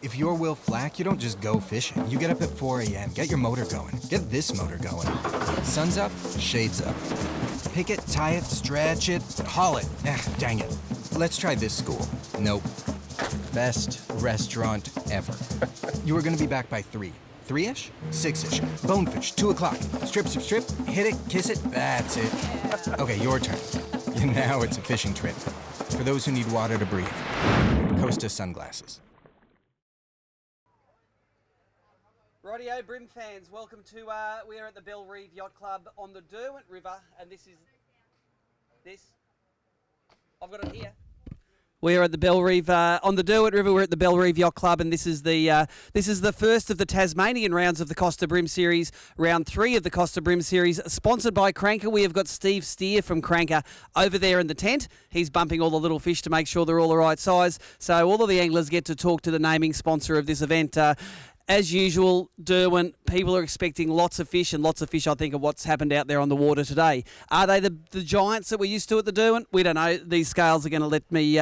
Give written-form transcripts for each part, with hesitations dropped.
If you're Will Flack, you don't just go fishing. You get up at 4 a.m., get your motor going. Get this motor going. Sun's up, shades up. Pick it, tie it, stretch it, haul it. Dang it. Let's try this school. Nope. Best restaurant ever. You were gonna be back by 3. 3-ish? 6-ish. Bonefish, 2 o'clock. Strip, strip, strip. Hit it, kiss it. That's it. Okay, your turn. Now it's a fishing trip. For those who need water to breathe. Costa sunglasses. Rightio, Brim fans, welcome to, we are at the Bellerive Yacht Club on the Derwent River, and I've got it here. We're at the Bellerive, on the Derwent River, we're at the Bellerive Yacht Club, and this is the first of the Tasmanian rounds of the Costa BREAM Series, round 3 of the Costa BREAM Series, sponsored by Cranka. We have got Steve Steer from Cranka over there in the tent. He's bumping all the little fish to make sure they're all the right size, so all of the anglers get to talk to the naming sponsor of this event. As usual, Derwent, people are expecting lots of fish, and lots of fish, I think, of what's happened out there on the water today. Are they the giants that we're used to at the Derwent? We don't know. These scales are going to let me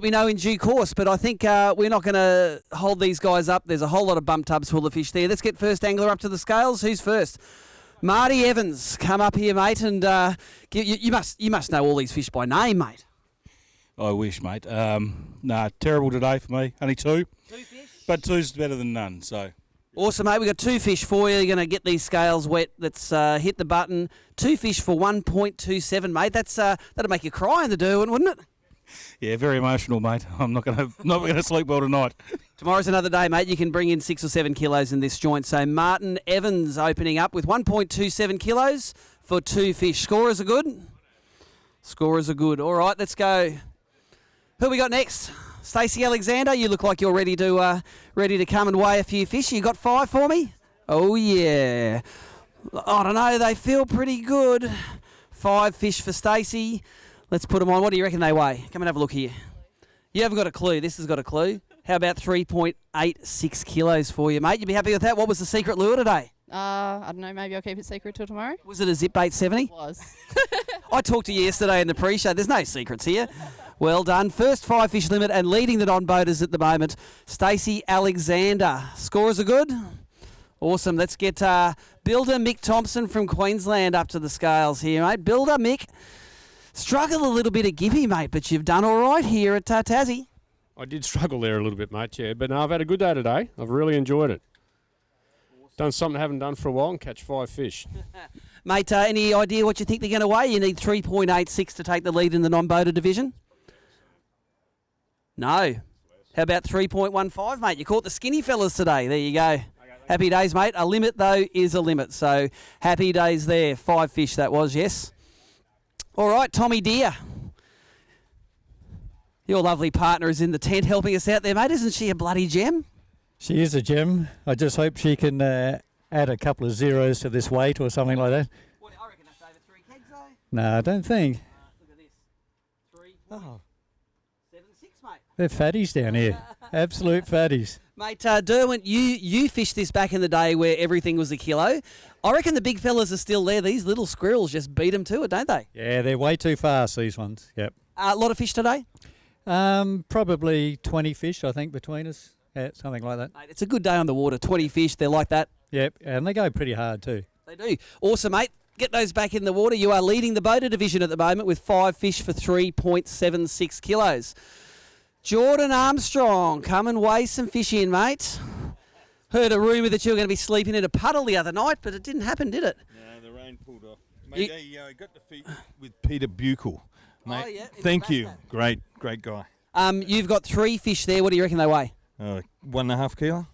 know in due course, but I think we're not going to hold these guys up. There's a whole lot of bump tubs full of fish there. Let's get first angler up to the scales. Who's first? Marty Evans, come up here, mate, and you must know all these fish by name, mate. I wish, mate. Terrible today for me. Only 2. 2 fish? But 2's better than none, so. Awesome, mate. We've got 2 fish for you. You're going to get these scales wet. Let's hit the button. 2 fish for 1.27, mate. That'll make you cry in the Derwent, wouldn't it? Yeah, very emotional, mate. I'm not gonna sleep well tonight. Tomorrow's another day, mate. You can bring in 6 or 7 kilos in this joint. So Martin Evans opening up with 1.27 kilos for 2 fish. Scorers are good? Scorers are good. All right, let's go. Who we got next? Stacey Alexander, you look like you're ready to come and weigh a few fish. You got 5 for me? Oh, yeah. I don't know. They feel pretty good. 5 fish for Stacey. Let's put them on. What do you reckon they weigh? Come and have a look here. You haven't got a clue. This has got a clue. How about 3.86 kilos for you, mate? You'd be happy with that? What was the secret lure today? I don't know. Maybe I'll keep it secret till tomorrow. Was it a zip bait 70? It was. I talked to you yesterday in the pre-show. There's no secrets here. Well done. First 5 fish limit and leading the non-boaters at the moment, Stacey Alexander. Scores are good? Awesome. Let's get Builder Mick Thompson from Queensland up to the scales here, mate. Builder Mick, struggled a little bit at Gippy, mate, but you've done all right here at Tassie. I did struggle there a little bit, mate, yeah. But no, I've had a good day today. I've really enjoyed it. Done something I haven't done for a while and catch 5 fish. Mate, any idea what you think they're going to weigh? You need 3.86 to take the lead in the non-boater division? No. How about 3.15, mate? You caught the skinny fellas today. There you go. Happy days, mate. A limit, though, is a limit. So happy days there. 5 fish that was, yes. All right, Tommy Deere. Your lovely partner is in the tent helping us out there, mate. Isn't she a bloody gem? She is a gem. I just hope she can add a couple of zeros to this weight or something like that. Well, I reckon that's over 3 kegs, though. No, I don't think. Look at this. 3.76, mate. They're fatties down here. Absolute fatties. Mate, Derwent, you fished this back in the day where everything was a kilo. I reckon the big fellas are still there. These little squirrels just beat them to it, don't they? Yeah, they're way too fast, these ones. Yep. A lot of fish today? Probably 20 fish, I think, between us. Yeah, something like that. Mate, it's a good day on the water. 20 fish, they're like that. Yep, and they go pretty hard too. They do. Awesome, mate. Get those back in the water. You are leading the boater division at the moment with 5 fish for 3.76 kilos. Jordan Armstrong, come and weigh some fish in, mate. Heard a rumour that you were going to be sleeping in a puddle the other night, but it didn't happen, did it? No, the rain pulled off. Mate, I got the feet with Peter Buchel. Mate, Oh, yeah. thank you. Great guy. You've got 3 fish there. What do you reckon they weigh? 1.5 kilo.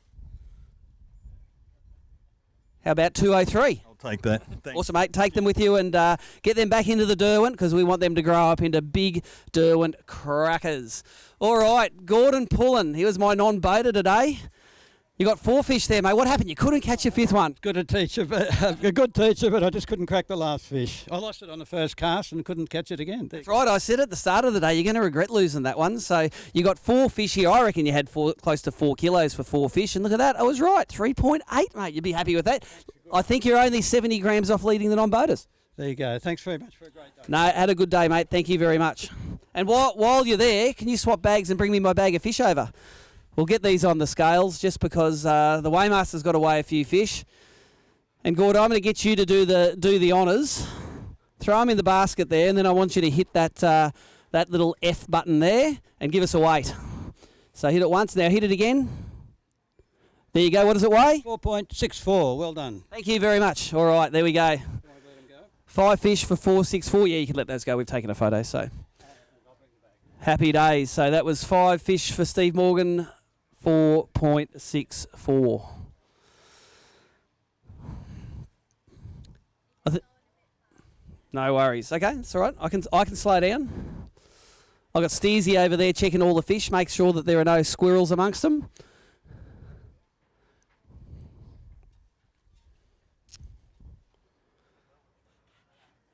How about 203? I'll take that. Thanks. Awesome, mate. Take them with you and get them back into the Derwent because we want them to grow up into big Derwent crackers. All right, Gordon Pullen. He was my non-boater today. You got 4 fish there, mate. What happened? You couldn't catch your 5th one. Good teacher, but I just couldn't crack the last fish. I lost it on the first cast and couldn't catch it again. That's right. I said at the start of the day, you're going to regret losing that one. So you got 4 fish here. I reckon you had close to 4 kilos for 4 fish. And look at that. I was right. 3.8, mate. You'd be happy with that. I think you're only 70 grams off leading the non-boaters. There you go. Thanks very much for a great day. No, had a good day, mate. Thank you very much. And while you're there, can you swap bags and bring me my bag of fish over? We'll get these on the scales just because the weighmaster's got to weigh a few fish. And Gord, I'm going to get you to do the honours. Throw them in the basket there, and then I want you to hit that little F button there and give us a weight. So hit it once. Now hit it again. There you go. What does it weigh? 4.64. Well done. Thank you very much. All right, there we go. 5 fish for 464. Yeah, you can let those go. We've taken a photo, so happy days. So that was 5 fish for Steve Morgan, 4.64. No worries. Okay, it's all right. I can slow down. I've got Steezy over there checking all the fish, make sure that there are no squirrels amongst them.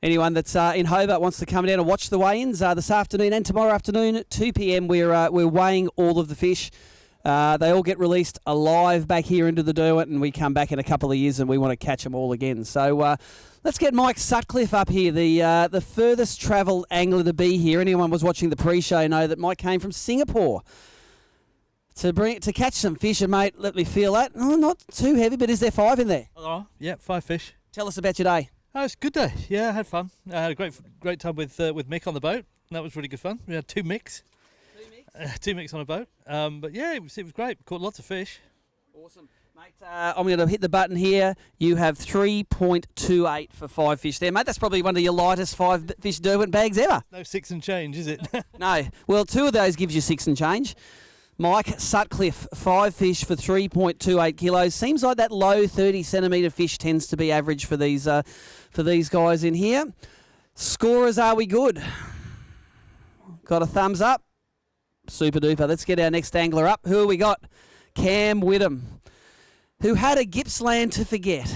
Anyone that's in Hobart wants to come down and watch the weigh-ins this afternoon and tomorrow afternoon at 2 p.m. We're weighing all of the fish. They all get released alive back here into the Derwent, and we come back in a couple of years and we want to catch them all again. So let's get Mike Sutcliffe up here, the furthest travelled angler to be here. Anyone was watching the pre-show know that Mike came from Singapore to catch some fish. And mate, let me feel that. Oh, not too heavy, but is there 5 in there? Oh, yeah, 5 fish. Tell us about your day. Oh, it's a good day. Yeah, I had fun. I had a great time with Mick on the boat. That was really good fun. We had 2 Micks. 2 Micks on a boat. But yeah, it was great. Caught lots of fish. Awesome. Mate, I'm going to hit the button here. You have 3.28 for 5 fish there, mate. That's probably one of your lightest 5 fish Derwent bags ever. No 6 and change, is it? No. Well, 2 of those gives you 6 and change. Mike Sutcliffe, 5 fish for 3.28 kilos. Seems like that low 30 centimetre fish tends to be average for these guys in here. Scorers, are we good? Got a thumbs up? Super duper. Let's get our next angler up. Who have we got? Cam Whittam, who had a Gippsland to forget,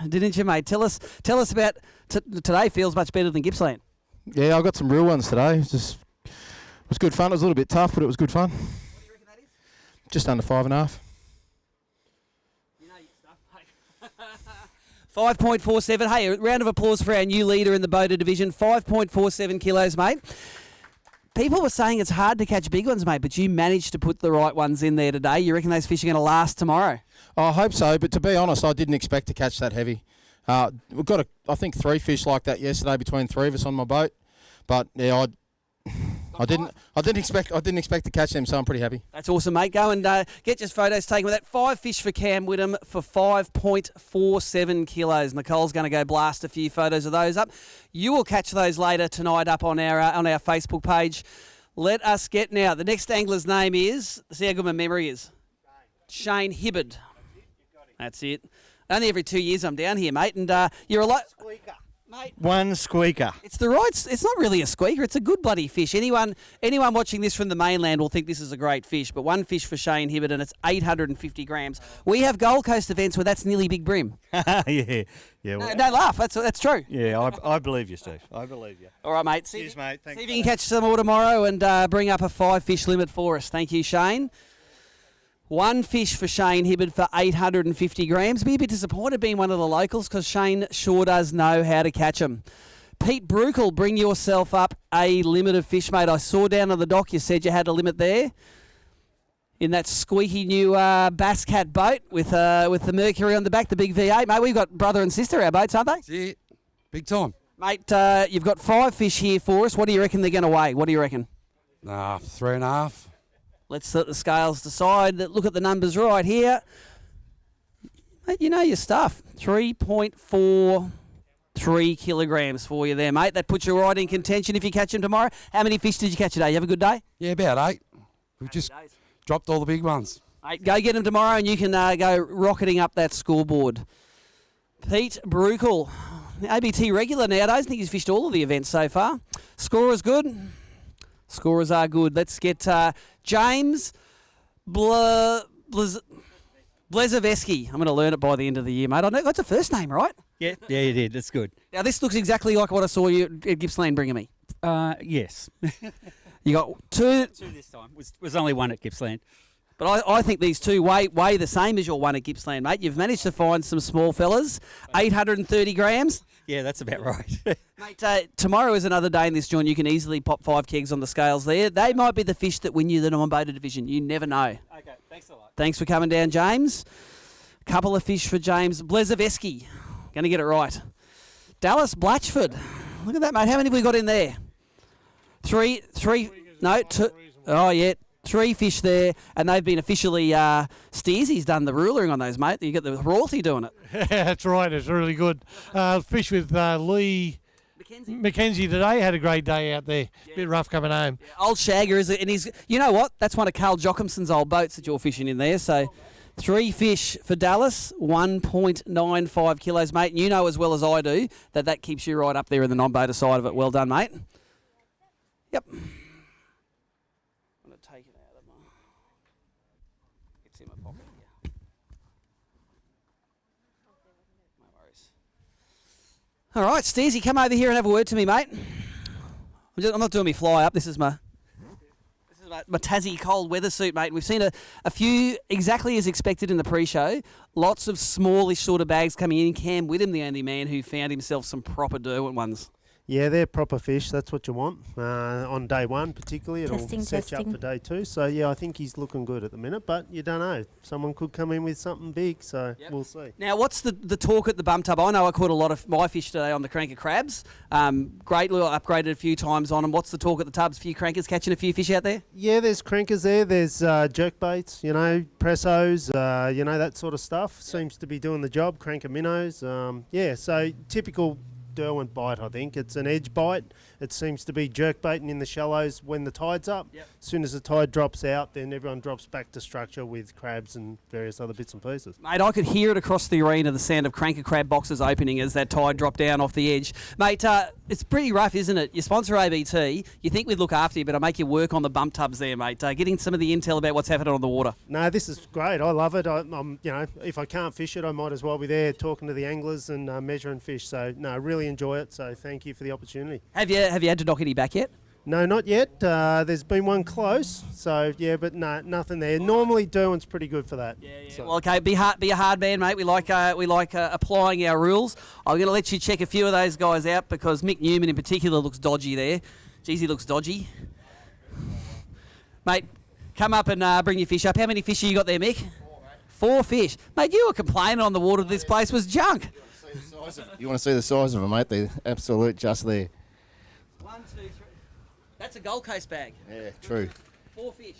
didn't you, mate? Tell us about today. Feels much better than Gippsland. Yeah, I got some real ones today. It was good fun. It was a little bit tough, but it was good fun. What do you reckon that is? Just under 5.5. You know your stuff, mate. 5.47. Hey, a round of applause for our new leader in the boater division. 5.47 kilos, mate. People were saying it's hard to catch big ones, mate, but you managed to put the right ones in there today. You reckon those fish are going to last tomorrow? I hope so, but to be honest, I didn't expect to catch that heavy. We've got, I think, 3 fish like that yesterday between 3 of us on my boat. But yeah, I didn't expect to catch them, so I'm pretty happy. That's awesome, mate. Go and get your photos taken with that. 5 fish for Cam Whittam for 5.47 kilos. Nicole's going to go blast a few photos of those up. You will catch those later tonight up on our Facebook page. Let us get now. The next angler's name is, see how good my memory is. Shane Hibbard. That's it. Only every 2 years I'm down here, mate, and you're a lot. Squeaker. Mate, One squeaker. it's the right. It's not really a squeaker. It's a good bloody fish. Anyone watching this from the mainland will think this is a great fish. But 1 fish for Shane Hibbard, and it's 850 grams. We have Gold Coast events where that's nearly big brim. Yeah. No, don't laugh. That's true. Yeah, I believe you, Steve. I believe you. All right, mate. Cheers, mate. Thanks. See if you can catch some more tomorrow and bring up a 5 fish limit for us. Thank you, Shane. 1 fish for Shane Hibbard for 850 grams. Be a bit disappointed being one of the locals because Shane sure does know how to catch them. Pete Brukel, bring yourself up a limit of fish, mate. I saw down on the dock you said you had a limit there in that squeaky new Bass Cat boat with the Mercury on the back, the big V8. Mate, we've got brother and sister, our boats, aren't they? That's it. Big time. Mate, you've got 5 fish here for us. What do you reckon they're going to weigh? What do you reckon? 3.5. Let's let the scales decide. Look at the numbers right here. Mate, you know your stuff. 3.43 kilograms for you there, mate. That puts you right in contention if you catch them tomorrow. How many fish did you catch today? You have a good day? Yeah, about 8. We've just dropped all the big ones. Mate, go get them tomorrow and you can go rocketing up that scoreboard. Pete Brukel, ABT regular nowadays. I think he's fished all of the events so far. Scorer's good. Scorers are good. Let's get James Blezeveski. I'm going to learn it by the end of the year, mate. I know that's a first name, right? Yeah, you did. That's good. Now, this looks exactly like what I saw you at Gippsland bringing me. Yes. You got 2. 2 this time. Was only 1 at Gippsland. But I think these two weigh the same as your one at Gippsland, mate. You've managed to find some small fellas, 830 grams. Yeah, that's about right. Mate, tomorrow is another day in this joint. You can easily pop 5 kegs on the scales there. They might be the fish that win you the non-boated division. You never know. Okay, thanks a lot. Thanks for coming down, James. Couple of fish for James Blezeveski. Going to get it right. Dallas Blatchford. Look at that, mate. How many have we got in there? Three. No, two. Oh, yeah. 3 fish there, and they've been officially Steersy's done the rulering on those, mate. You get the royalty doing it. Yeah, that's right. It's really good. Fish with Lee Mackenzie today. Had a great day out there. Yeah. Bit rough coming home. Yeah, old Shagger is it, and he's. You know what? That's one of Carl Jockimson's old boats that you're fishing in there. So, 3 fish for Dallas, 1.95 kilos, mate. And you know as well as I do that keeps you right up there in the non-boater side of it. Well done, mate. Yep. All right, Steezy, come over here and have a word to me, mate. I'm not doing me fly up. This is my Tassie cold weather suit, mate. We've seen a few exactly as expected in the pre-show. Lots of smallish sort of bags coming in. Cam Whittam, the only man who found himself some proper Derwent ones. Yeah, they're proper fish. That's what you want on day one, particularly. It'll set you up for day 2. So yeah, I think he's looking good at the minute. But you don't know. Someone could come in with something big. So we'll see. Now, what's the talk at the bum tub? I know I caught a lot of my fish today on the Cranka crabs. Great little upgraded a few times on them. What's the talk at the tubs? A few crankers catching a few fish out there? Yeah, there's crankers there. There's jerk baits. You know, pressos. You know, that sort of stuff seems to be doing the job. Cranker minnows. Yeah, so typical Derwent bite, I think. It's an edge bite. It seems to be jerk baiting in the shallows when the tide's up. As soon as the tide drops out, then everyone drops back to structure with crabs and various other bits and pieces. Mate, I could hear it across the arena, the sound of Cranka crab boxes opening as that tide dropped down off the edge. Mate, it's pretty rough, isn't it? Your sponsor, ABT, you think we'd look after you, but I make you work on the bump tubs there, mate. Getting some of the intel about what's happening on the water. No, this is great. I love it. I'm, you know, if I can't fish it, I might as well be there talking to the anglers and measuring fish. So, no, really enjoy it. So, thank you for the opportunity. Have you had to knock any back yet? No, not yet. There's been one close, so yeah, but no, nothing there. Normally, Derwent's pretty good for that. Yeah. So. Well, okay, be a hard man, mate. We like applying our rules. I'm going to let you check a few of those guys out because Mick Newman in particular looks dodgy there. Jeez, he looks dodgy. Mate, come up and bring your fish up. How many fish have you got there, Mick? 4 fish. Mate, you were complaining on the water this place was junk. You want to see the size of them, mate? They're absolute just there. 1, 2, 3. That's a Gold Coast bag. Yeah, true. 4 fish.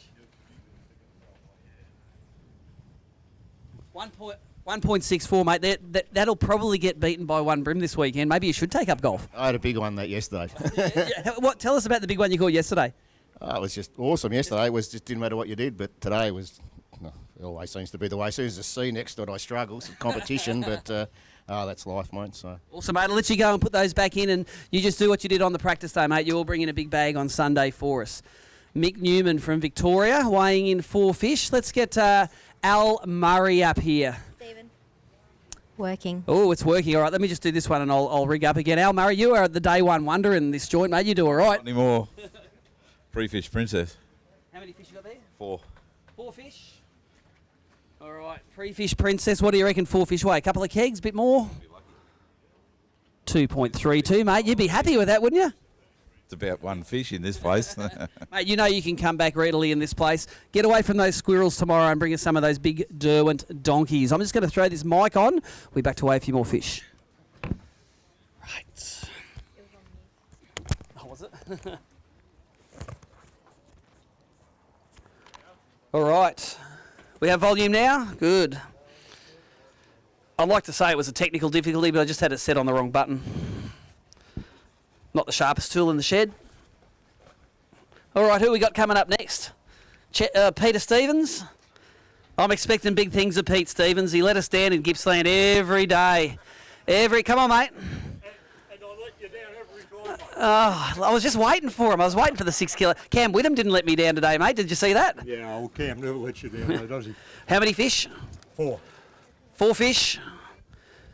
1.64, mate. That'll probably get beaten by one brim this weekend. Maybe you should take up golf. I had a big one that yesterday. What? Tell us about the big one you caught yesterday. It was just awesome. Yesterday it was just didn't matter what you did, but today was. It always seems to be the way. As soon as there's a C next to it, I struggle. It's a competition, but that's life, mate. So. Awesome, mate. I'll let you go and put those back in, and you just do what you did on the practice day, mate. You all bring in a big bag on Sunday for us. Mick Newman from Victoria, weighing in 4 fish. Let's get Al Murray up here. Stephen. Working. Oh, it's working. All right, let me just do this one, and I'll rig up again. Al Murray, you are the day one wonder in this joint, mate. You do all right. Not anymore. Pre-fish princess. How many fish you got there? 4. 4 fish. All right, pre-fish princess. What do you reckon 4 fish weigh? A couple of kegs, bit more? 2.32, mate. You'd be happy with that, wouldn't you? It's about 1 fish in this place. Mate, you know you can come back readily in this place. Get away from those squirrels tomorrow and bring us some of those big Derwent donkeys. I'm just going to throw this mic on. We'll be back to weigh a few more fish. Right. Oh, was it? All right. We have volume now? Good. I'd like to say it was a technical difficulty, but I just had it set on the wrong button. Not the sharpest tool in the shed. All right, who we got coming up next? Peter Stevens. I'm expecting big things of Pete Stevens. He let us down in Gippsland every day. Come on, mate. And I let you down every time. I was just waiting for him. I was waiting for the 6 kilo. Cam Whittam didn't let me down today, mate. Did you see that? Yeah, old Cam never lets you down, though, does he? How many fish? 4. 4 fish.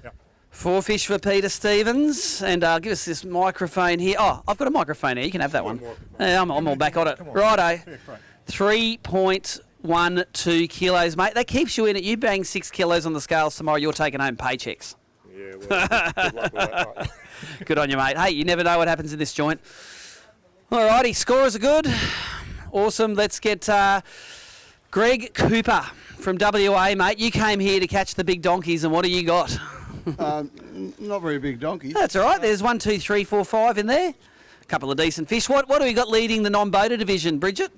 Yep. 4 fish for Peter Stevens. And give us this microphone here. Oh, I've got a microphone here. You can have that one. Yeah, I'm all back on it. Righto. 3.1 4.12 kilos, mate. That keeps you in it. You bang 6 kilos on the scales tomorrow, you're taking home paychecks. Yeah, well, good luck with that, mate. Good on you, mate. Hey, you never know what happens in this joint. All righty, scorers are good. Awesome. Let's get Greg Cooper from WA, mate. You came here to catch the big donkeys, and what do you got? Not very big donkeys. That's all right. There's 1, 2, 3, 4, 5 in there. A couple of decent fish. What do we got leading the non-boater division, Bridget?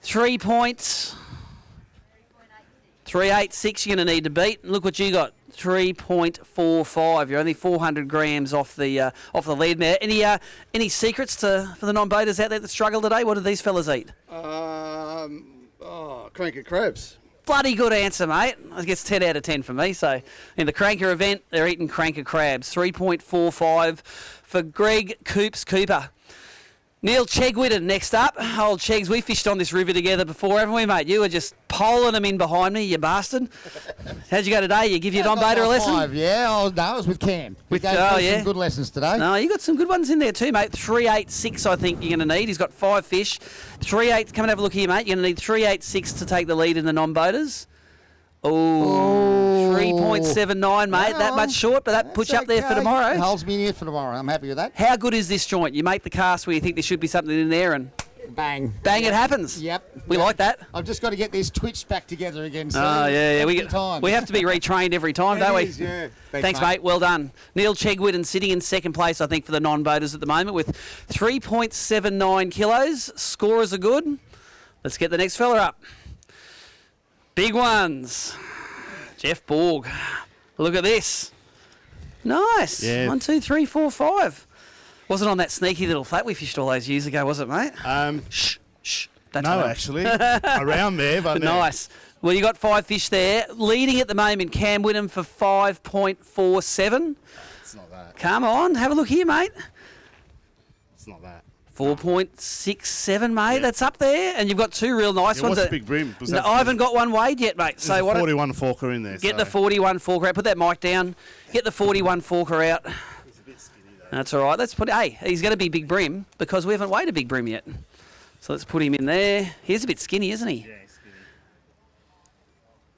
3 points. 386 you're going to need to beat. And look what you got. 3.45. You're only 400 grams off the lead there. Any secrets for the non-boaters out there that struggle today? What do these fellas eat? Cranka crabs. Bloody good answer, mate. I guess 10 out of 10 for me. So in the Cranka event, they're eating Cranka crabs. 3.45 for Greg Cooper. Neil Chegwidden next up. Old Chegs, we fished on this river together before, haven't we, mate? You were just poling them in behind me, you bastard. How'd you go today? You give your non-boater a lesson? 5, yeah. I was with Cam. He gave me some good lessons today. No, you got some good ones in there too, mate. 386, I think you're going to need. He's got 5 fish. 38. Come and have a look here, mate. You're going to need 386 to take the lead in the non-boaters. Oh, 3.79, mate. No, that much short, but that puts you up there for tomorrow. It holds me in here for tomorrow. I'm happy with that. How good is this joint? You make the cast where you think there should be something in there and bang. Bang, it happens. Yep. We like that. I've just got to get this twitch back together again. So oh, yeah. We have to be retrained every time, don't we? Is, yeah. Thanks, mate. Well done. Neil Chegwidden sitting in second place, I think, for the non-boaters at the moment with 3.79 kilos. Scorers are good. Let's get the next fella up. Big ones. Jeff Borg. Look at this. Nice. Yeah. 1, 2, 3, 4, 5. Wasn't on that sneaky little flat we fished all those years ago, was it, mate? Shh. Don't No, tell them. actually. Around there, but no. Nice. Well, you got 5 fish there. Leading at the moment, Cam Whittam for 5.47. It's not that. Come on, have a look here, mate. It's not that. 4.67, mate. That's up there. And you've got 2 real nice Yeah, ones. what's the big brim? No, I haven't got one weighed yet, mate. So There's a what? 41 forker in there. Get so. the 41 forker out. Put that mic down. Get the 41 forker out. He's a bit skinny, though. That's all right. Let's put. Hey, he's going to be big brim because we haven't weighed a big brim yet. So let's put him in there. He's a bit skinny, isn't he? Yeah, he's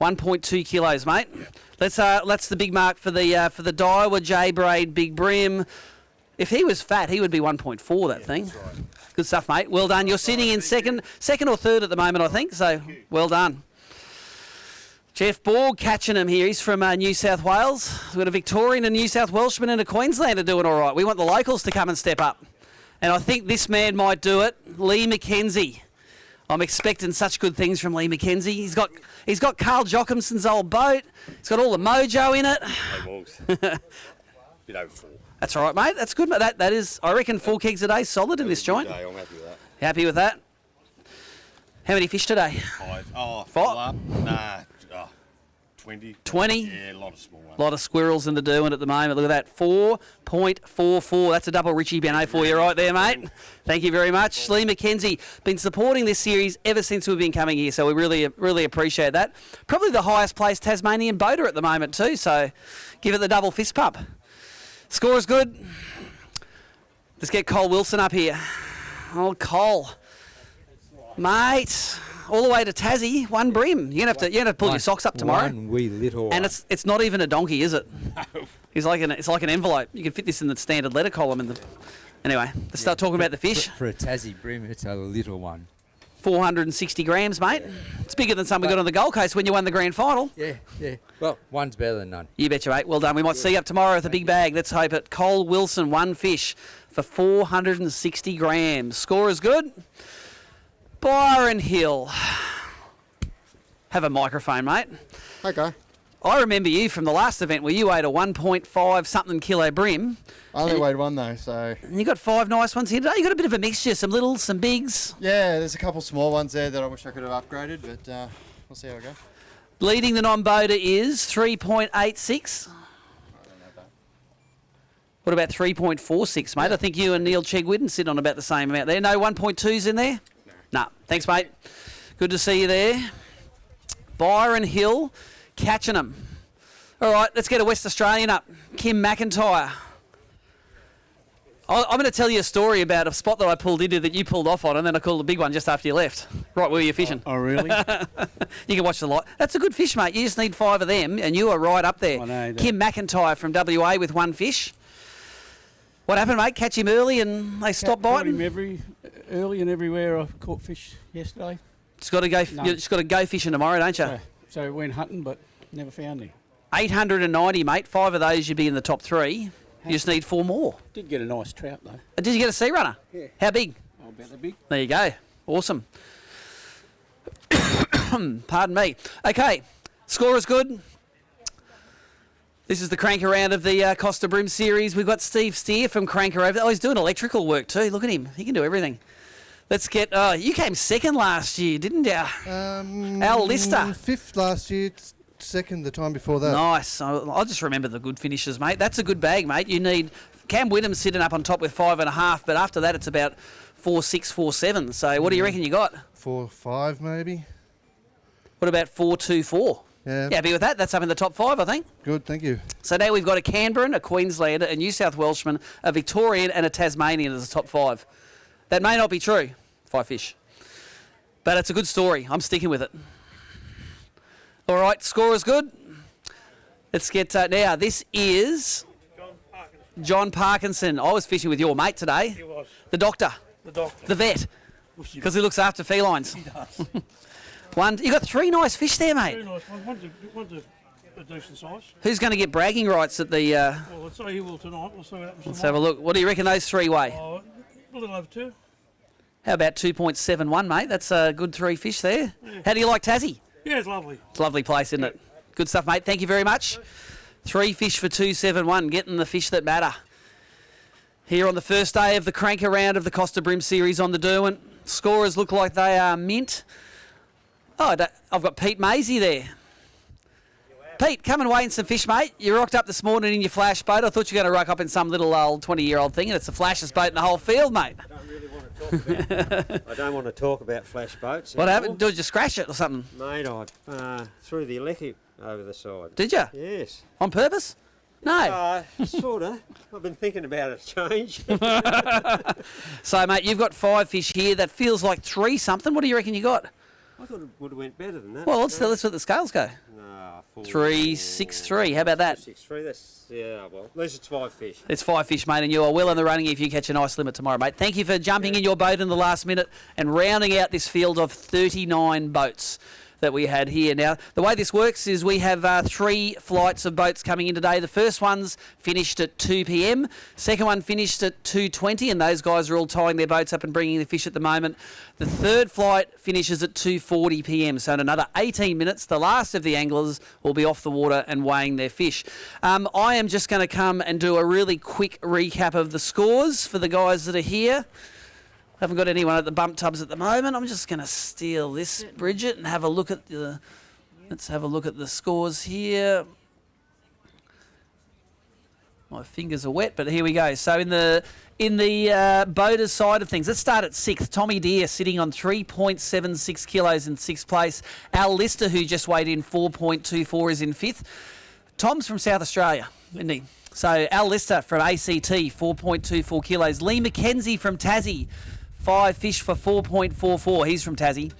skinny. 1.2 kilos, mate. That's the big mark for the Daiwa J Braid Big Brim. If he was fat, he would be 1.4. That thing. That's right. Good stuff, mate. Well done. You're sitting in second or third at the moment, I think. So well done. Jeff Borg catching him here. He's from New South Wales. We've got a Victorian, a New South Welshman, and a Queenslander doing all right. We want the locals to come and step up. And I think this man might do it. Lee McKenzie. I'm expecting such good things from Lee McKenzie. He's got Carl Jochimson's old boat. He's got all the mojo in it. Hey, Morgs. Bit over 4. That's all right, mate. That's good. That is, I reckon, 4 kegs a day solid in this joint. Day. I'm happy with that. Happy with that? How many fish today? 5. Oh, 5? full up. Nah, 20. 20? Yeah, a lot of small ones. A lot of squirrels in the Derwent at the moment. Look at that, 4.44. That's a double Richie Benno for you right there, mate. Thank you very much. Lee McKenzie, been supporting this series ever since we've been coming here, so we really appreciate that. Probably the highest placed Tasmanian boater at the moment too, so give it the double fist pump. Score is good. Let's get Cole Wilson up here. Oh, Cole. Mate, all the way to Tassie, 1 brim. You're gonna have to pull your socks up tomorrow. One wee little And one. it's not even a donkey, is it? No. It's like an envelope. You can fit this in the standard letter column in the. Anyway, let's start talking about the fish. For a Tassie brim, it's a little one. 460 grams, mate. It's bigger than some we got on the Gold Coast when you won the grand final. Yeah. Well, one's better than none. You betcha, mate. Well done. We might see you up tomorrow with a big bag. Let's hope it. Cole Wilson, 1 fish for 460 grams. Score is good. Byron Hill. Have a microphone, mate. Okay. I remember you from the last event where you ate a 1.5 something kilo brim. I only weighed 1 though, so. And you got 5 nice ones here today. You got a bit of a mixture, some littles, some bigs. Yeah, there's a couple small ones there that I wish I could have upgraded, but we'll see how we go. Leading the non-boater is 3.86. What about 3.46, mate? I think you and Neil Chegwidden sit on about the same amount there. No 1.2s in there? No. Thanks, mate. Good to see you there. Byron Hill catching them. All right, let's get a West Australian up. Kim McIntyre. I'm going to tell you a story about a spot that I pulled into that you pulled off on, and then I called a big one just after you left. Right where you're fishing. Oh, really? You can watch the lot. That's a good fish, mate. You just need 5 of them, and you are right up there. I know that. Kim McIntyre from WA with 1 fish. What happened, mate? Catch him early and they stopped Caught biting? him early and everywhere. I caught fish yesterday. Just got to go. No. You just got to go fishing tomorrow, don't you? So went hunting, but never found him. 890, mate. 5 of those, you'd be in the top 3. You just need 4 more. Did get a nice trout though. Did you get a sea runner? Yeah. How big? Oh, about that big. There you go. Awesome. Pardon me. Okay, score is good. This is the Cranka round of the Costa BREAM Series. We've got Steve Steer from Cranka over there. Oh, he's doing electrical work too. Look at him. He can do everything. Let's get... you came second last year, didn't you? Al Lister. 5th last year, 2nd the time before that. Nice. I'll just remember the good finishes, mate. That's a good bag, mate. You need... Cam Whittam's sitting up on top with 5.5, but after that it's about 4.6, 4.7. So what do you reckon you got? 4.5 maybe. What about 4.24? Yeah. Happy with that? That's up in the top 5, I think. Good, thank you. So now we've got a Canberran, a Queenslander, a New South Welshman, a Victorian and a Tasmanian as the top 5. That may not be true, 5 fish. But it's a good story. I'm sticking with it. All right, score is good. Let's get... now, this is... John Parkinson. I was fishing with your mate today. He was. The doctor. The doctor. The vet. Because he looks after felines. He does. You got 3 nice fish there, mate. 3 nice ones. One's a decent size. Who's going to get bragging rights at the... Well, I'd say he will tonight. We'll see what happens Let's tomorrow. have a look. What do you reckon those 3 weigh? Oh, a little over 2. How about 2.71, mate? That's a good 3 fish there. Yeah. How do you like Tassie? Yeah, it's lovely. It's a lovely place, isn't it? Good stuff, mate. Thank you very much. 3 fish for 2.71, getting the fish that matter. Here on the first day of the Cranka round of the Costa BREAM Series on the Derwent. Scorers look like they are mint. Oh, I've got Pete Maisie there. Pete, come and weigh in some fish, mate. You rocked up this morning in your flash boat. I thought you were going to rock up in some little old 20-year-old thing, and it's the flashiest boat in the whole field, mate. I don't want to talk about flash boats. What happened? Did you scratch it or something? Mate, I threw the electric over the side. Did you? Yes. On purpose? No. Sort of. I've been thinking about a change. So, mate, you've got 5 fish here. That feels like 3 something. What do you reckon you got? I thought it would have went better than that. Well, let's let the scales go. No, 3.63. How about that? 3.63. That's well. At least it's 5 fish. It's 5 fish, mate, and you are well in the running if you catch a nice limit tomorrow, mate. Thank you for jumping in your boat in the last minute and rounding out this field of 39 boats that we had here. Now, the way this works is we have 3 flights of boats coming in today. The first one's finished at 2 p.m. Second one finished at 2:20, and those guys are all tying their boats up and bringing the fish at the moment. The third flight finishes at 2:40 p.m. So in another 18 minutes, the last of the anglers will be off the water and weighing their fish. I am just going to come and do a really quick recap of the scores for the guys that are here. Haven't got anyone at the bump tubs at the moment. I'm just going to steal this, Bridget, and have a look at the... Let's have a look at the scores here. My fingers are wet, but here we go. So in the boaters side of things, let's start at 6th. Tommy Deere sitting on 3.76 kilos in 6th place. Al Lister, who just weighed in 4.24, is in 5th. Tom's from South Australia, isn't he? So Al Lister from ACT, 4.24 kilos. Lee McKenzie from Tassie, 5 fish for 4.44. He's from Tassie.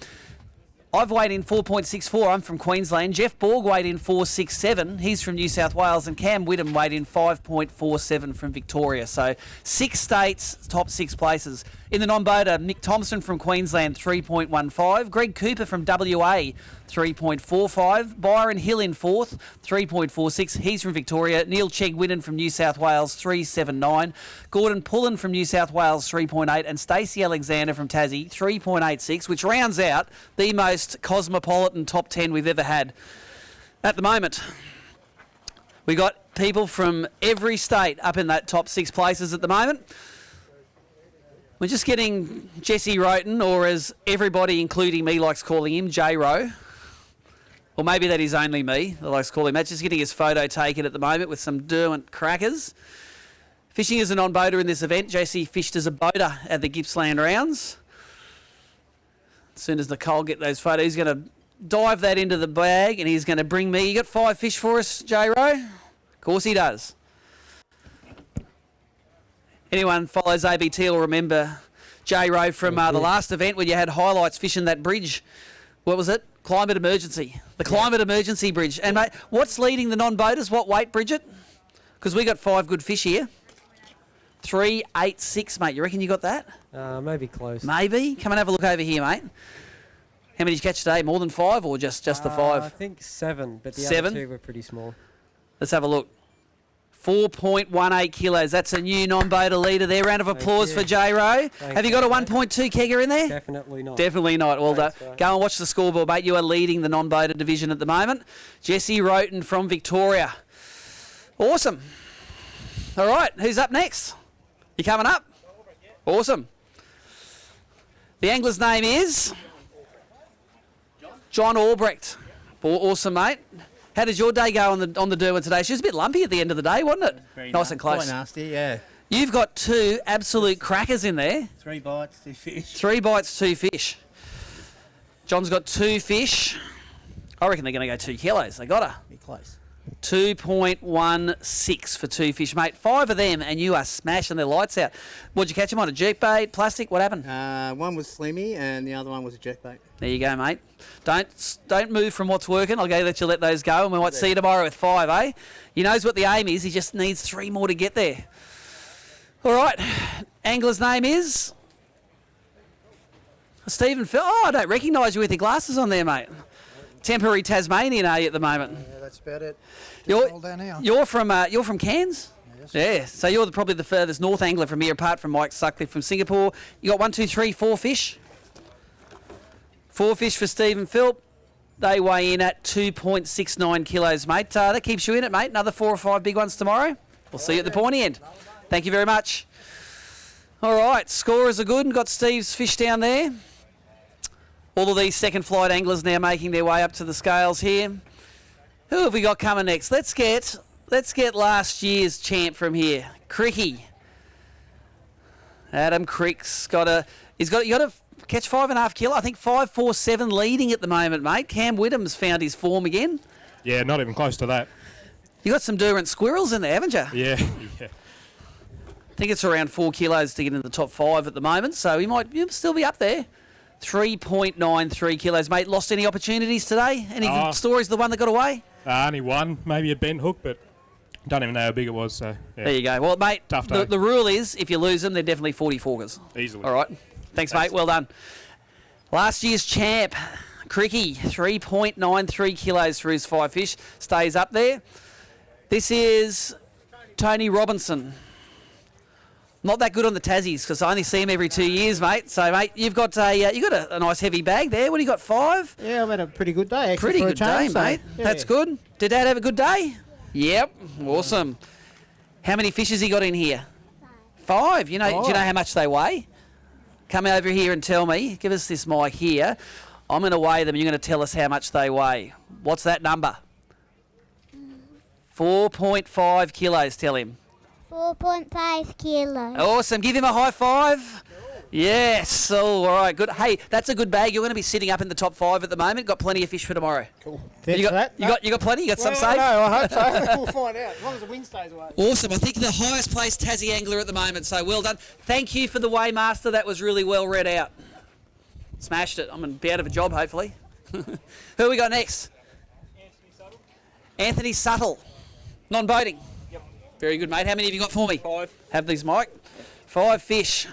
I've weighed in 4.64. I'm from Queensland. Jeff Borg weighed in 4.67. He's from New South Wales. And Cam Whittam weighed in 5.47 from Victoria. So 6 states, top 6 places. In the non-boater, Nick Thompson from Queensland, 3.15. Greg Cooper from WA, 3.45. Byron Hill in 4th, 3.46. He's from Victoria. Neil Chegwinnon from New South Wales, 3.79. Gordon Pullen from New South Wales, 3.8. And Stacey Alexander from Tassie, 3.86, which rounds out the most cosmopolitan top 10 we've ever had. At the moment, we got people from every state up in that top 6 places at the moment. We're just getting Jesse Roten, or as everybody, including me, likes calling him, J-Ro. Or maybe that is only me that likes calling him that. Just getting his photo taken at the moment with some Derwent crackers. Fishing as a non-boater in this event. Jesse fished as a boater at the Gippsland Rounds. As soon as Nicole get those photos, he's going to dive that into the bag and he's going to bring me... You got 5 fish for us, J-Ro? Of course he does. Anyone follows ABT will remember J Rowe from the last event when you had highlights fishing that bridge. What was it? Climate emergency. The climate emergency bridge. And mate, what's leading the non-boaters? What weight, Bridget? Because we got 5 good fish here. 386, mate. You reckon you got that? Maybe close. Maybe. Come and have a look over here, mate. How many did you catch today? More than 5 or just the 5? I think 7, but the 7? other 2 were pretty small. Let's have a look. 4.18 kilos. That's a new non-boater leader there. Round of applause for J Rowe. Have you got a 1.2 kegger in there? Definitely not. Definitely not. Well done. Go and watch the scoreboard, mate. You are leading the non-boater division at the moment. Jesse Roten from Victoria. Awesome. All right, who's up next? You coming up? Awesome. The angler's name is John Albrecht. Awesome, mate. How did your day go on the Derwent today? She was a bit lumpy at the end of the day, wasn't it? Very nice and close. Quite nasty, yeah. You've got 2 absolute crackers in there. 3 bites, 2 fish. 3 bites, 2 fish. John's got 2 fish. I reckon they're going to go 2 kilos. They got to. Be close. 2.16 for 2 fish, mate. 5 of them, and you are smashing their lights out. What'd you catch them on? A jerkbait, plastic? What happened? One was slimmy, and the other one was a jerkbait. There you go, mate. Don't move from what's working. I'll go let you let those go, and we might see you tomorrow with 5, eh? He knows what the aim is. He just needs 3 more to get there. All right. Angler's name is Stephen Phil. Oh, I don't recognise you with your glasses on there, mate. Temporary Tasmanian, are you at the moment? Yeah, that's about it. You're from Cairns? Yes. Yeah, so you're probably the furthest north angler from here, apart from Mike Sutcliffe from Singapore. You got 1, 2, 3, 4 fish. 4 fish for Stephen Philp. They weigh in at 2.69 kilos, mate. That keeps you in it, mate. Another 4 or 5 big ones tomorrow. We'll see you at the pointy end. Thank you very much. All right, scorers are good and got Steve's fish down there. All of these second flight anglers now making their way up to the scales here. Who have we got coming next? Let's get last year's champ from here, Cricky. Adam Crick's you got to catch 5.5 kilo. I think 5.47 leading at the moment, mate. Cam Whittam's found his form again. Yeah, not even close to that. You got some Derwent squirrels in there, haven't you? Yeah. I think it's around 4 kilos to get in the top 5 at the moment, so you'll still be up there. 3.93 kilos, mate. Lost any opportunities today? Any good stories of the one that got away? Only one, maybe a bent hook, but don't even know how big it was. So yeah. There you go. Well, mate, tough day. The rule is if you lose them, they're definitely 40-forkers. Easily. All right. Thanks, mate. Well done. Last year's champ, Cricky, 3.93 kilos for his 5 fish. Stays up there. This is Tony Robinson. Not that good on the Tassies because I only see him every 2 years, mate. So, mate, you've got a nice heavy bag there. What do you got, 5? Yeah, I've had a pretty good day. Pretty good day, mate. Yeah. That's good. Did Dad have a good day? Yep. Awesome. How many fish has he got in here? 5. Do you know how much they weigh? Come over here and tell me. Give us this mic here. I'm going to weigh them. You're going to tell us how much they weigh. What's that number? 4.5 kilos. Tell him. 4.5 kilos. Awesome. Give him a high five. Yes. All right. Good. Hey, that's a good bag. You're going to be sitting up in the top 5 at the moment. Got plenty of fish for tomorrow. Cool. You got plenty? You got some safe? No, I hope so. We'll find out. As long as the wind stays away. Awesome. I think the highest placed Tassie angler at the moment. So well done. Thank you for the weighmaster. That was really well read out. Smashed it. I'm going to be out of a job, hopefully. Who we got next? Anthony Suttle. Non-boating. Yep. Very good, mate. How many have you got for me? 5. Have these, Mike. 5 fish.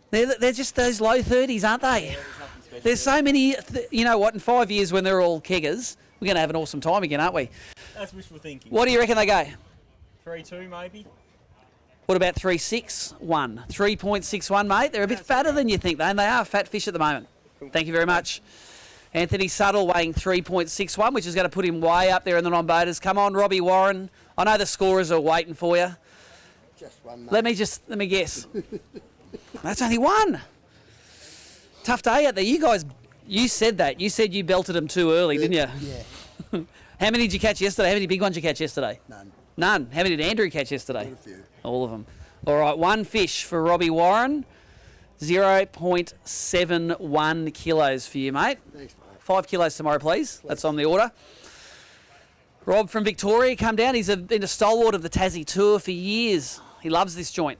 They're just those low 30s, aren't they? Yeah, there's so many. You know what? In 5 years, when they're all keggers, we're going to have an awesome time again, aren't we? That's wishful thinking. What do you reckon they go? 3.2 maybe. What about 3.61? 3.61, mate. They're a bit fatter than you think, though, and they are fat fish at the moment. Cool. Thank you very much. Anthony Suttle weighing 3.61, which is going to put him way up there in the non-boaters. Come on, Robbie Warren. I know the scorers are waiting for you. Just one, mate. Let me guess. That's only one. Tough day out there. You guys, you said that. You said you belted them too early, didn't you? Yeah. How many did you catch yesterday? How many big ones did you catch yesterday? None. None. How many did Andrew catch yesterday? A few. All of them. All right, 1 fish for Robbie Warren. 0.71 kilos for you, mate. Thanks, mate. 5 kilos tomorrow, please. That's on the order. Rob from Victoria, come down. He's been a stalwart of the Tassie Tour for years. He loves this joint.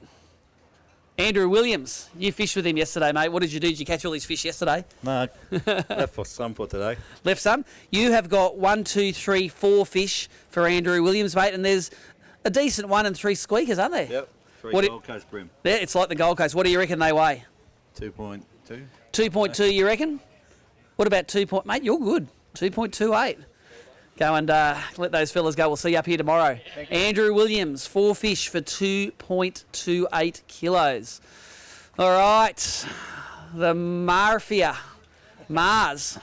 Andrew Williams, you fished with him yesterday, mate. What did you do? Did you catch all these fish yesterday? No, left for some for today. Left some. You have got 1, 2, 3, 4 fish for Andrew Williams, mate, and there's a decent 1 and 3 squeakers, aren't there? Yep, 3 What Gold Coast bream. Yeah, it's like the Gold Coast. What do you reckon they weigh? 2.2. 2.2, you reckon? What about 2 point... Mate, you're good. 2.28. Go and let those fellas go. We'll see you up here tomorrow. Andrew Williams, 4 fish for 2.28 kilos. All right. The Mafia. Mars.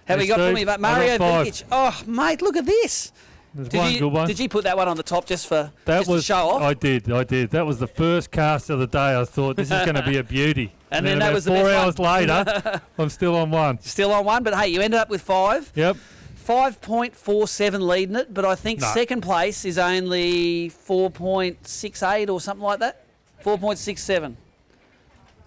Have we got for me? But Mario Vinkic. Oh, mate, look at this. There's one good one. Did you put that one on the top just for To show off? I did. That was the first cast of the day. I thought this is going to be a beauty. And then that about was the 4 best hours one. later, I'm still on 1. Still on 1, but hey, you ended up with 5. Yep. 5.47 leading it, but I think No. second place is only 4.68 or something like that. 4.67.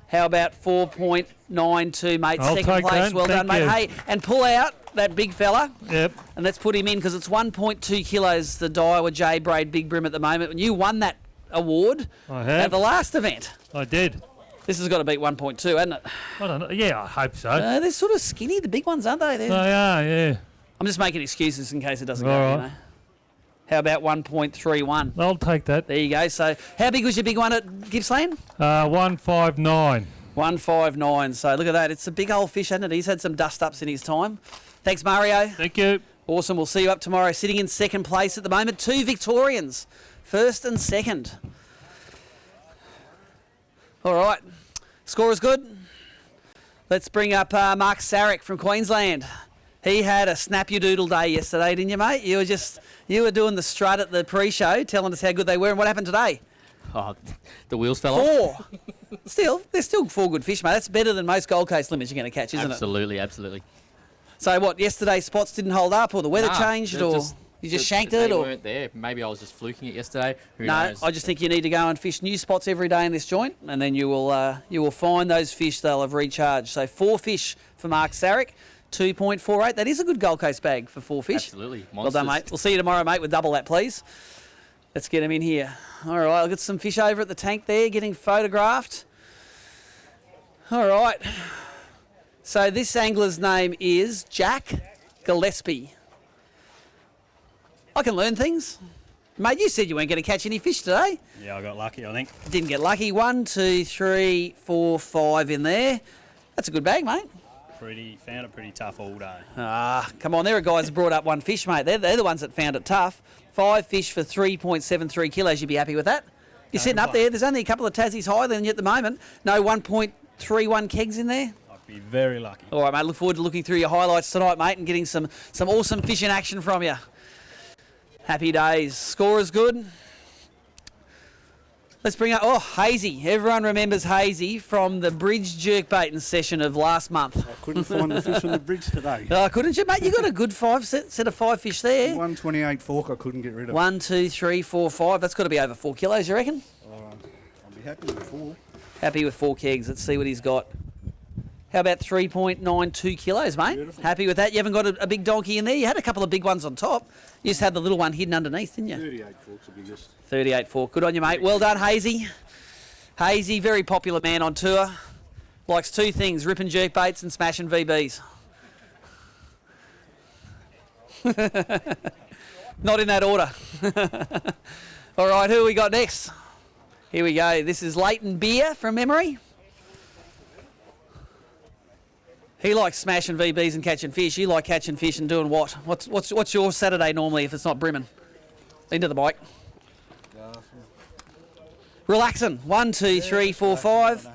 How about 4.92, mate? I'll Second take place. that. Well done, Thank mate. you. Hey, and pull out that big fella. Yep. And let's put him in because it's 1.2 kilos, the Daiwa J Braid Big Brim at the moment. And you won that award I at have. the last event. I did. This has got to beat 1.2, hasn't it? I don't know. Yeah, I hope so. They're sort of skinny, the big ones, aren't they? They are, yeah. I'm just making excuses in case it doesn't All go, right. you know. How about 1.31? I'll take that. There you go. So how big was your big one at Gippsland? 159. 159. So look at that. It's a big old fish, hasn't it? He's had some dust-ups in his time. Thanks, Mario. Thank you. Awesome. We'll see you up tomorrow. Sitting in second place at the moment, 2 Victorians, first and second. All right. Score is good. Let's bring up Mark Sarek from Queensland. He had a snap your doodle day yesterday, didn't you, mate? You were doing the strut at the pre-show, telling us how good they were, and what happened today? Oh, the wheels fell off. 4. There's still 4 good fish, mate. That's better than most Gold Coast limits you're going to catch, isn't Absolutely, absolutely. it? So what? Yesterday's spots didn't hold up, or the weather changed, they're or you just shanked it, They or weren't there. Maybe I was just fluking it yesterday. Who no? knows? I just think you need to go and fish new spots every day in this joint, and then you will find those fish. They'll have recharged. So 4 fish for Mark Sarek. 2.48. That is a good Gold Coast bag for 4 fish. Absolutely. Well done, mate. We'll see you tomorrow, mate, with double that, please. Let's get him in here. All right, I'll get some fish over at the tank there, getting photographed. All right. So this angler's name is Jack Gillespie. I can learn things. Mate, you said you weren't going to catch any fish today. Yeah, I got lucky, I think. Didn't get lucky. 1, 2, 3, 4, 5 in there. That's a good bag, mate. Found it pretty tough all day. Ah, come on. There are guys that brought up 1 fish, mate. They're the ones that found it tough. 5 fish for 3.73 kilos. You'd be happy with that? You're sitting up there. There's only a couple of Tassies higher than you at the moment. No 1.31 kegs in there. I'd be very lucky. All right, mate. Look forward to looking through your highlights tonight, mate, and getting some awesome fishing action from you. Happy days. Score is good. Let's bring up, Hazy. Everyone remembers Hazy from the bridge jerkbaiting session of last month. I couldn't find the fish on the bridge today. Couldn't you, mate? You got a good set of 5 fish there. 128 fork I couldn't get rid of. 1, 2, 3, 4, 5. That's got to be over 4 kilos, you reckon? I'll be happy with 4. Happy with 4 kegs. Let's see what he's got. How about 3.92 kilos, mate? Beautiful. Happy with that? You haven't got a big donkey in there? You had a couple of big ones on top. You just had the little one hidden underneath, didn't you? 38 fork's the biggest. 38 fork. Good on you, mate. Well done, Hazy. Hazy, very popular man on tour. Likes 2 things, ripping jerk baits and smashing VBs. Not in that order. All right, who we got next? Here we go. This is Leighton Beer from memory. He likes smashing VBs and catching fish. You like catching fish and doing what? What's your Saturday normally if it's not brimming? Into the bike. Relaxing. 1, 2, 3, 4, 5.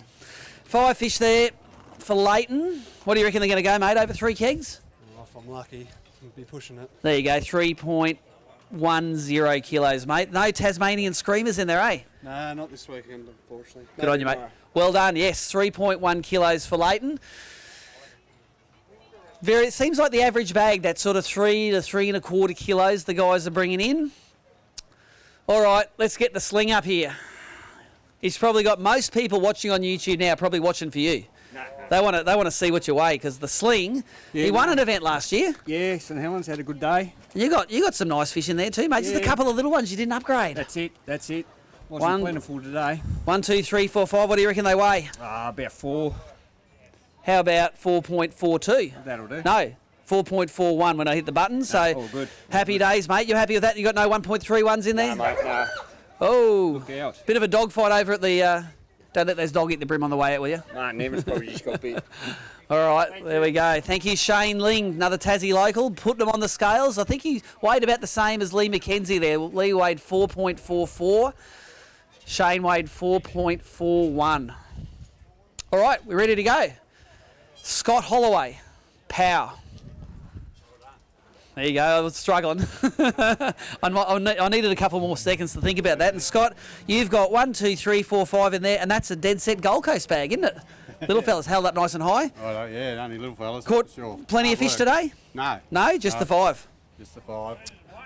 5 fish there for Leighton. What do you reckon they're going to go, mate? Over 3 kegs? Well, if I'm lucky, I'll be pushing it. There you go. 3.10 kilos, mate. No Tasmanian screamers in there, eh? No, not this weekend, unfortunately. Good on you, mate. Well done. Yes, 3.1 kilos for Leighton. It seems like the average bag, that sort of 3 to 3.25 kilos the guys are bringing in. All right, let's get the sling up here. He's probably got most people watching on YouTube now probably watching for you. They want to see what you weigh because the sling, he won an event last year. Yeah, St Helens had a good day. You got some nice fish in there too, mate. Just a couple of little ones you didn't upgrade. That's it. One- plentiful today. 1, 2, 3, 4, 5. What do you reckon they weigh? About 4. How about 4.42? That'll do. No, 4.41 when I hit the button. So all good. happy days, mate. You happy with that? You got no 1.31s in there? No, mate, no. Oh, Look out. bit of a dogfight over at the. Don't let those dog eat the brim on the way out, will you? No, Never's probably just got bit. All right, there we go. Thank you, Shane Ling, another Tassie local. Putting them on the scales. I think he weighed about the same as Lee McKenzie there. Lee weighed 4.44. Shane weighed 4.41. All right, we're ready to go. Scott Holloway, pow. There you go. I was struggling. I needed a couple more seconds to think about that. And Scott, you've got 1, 2, 3, 4, 5 in there, and that's a dead set Gold Coast bag, isn't it? Little fella's held up nice and high. Oh, yeah, only little fellas. Caught sure. plenty of fish today? No. No, just the 5. Just the 5.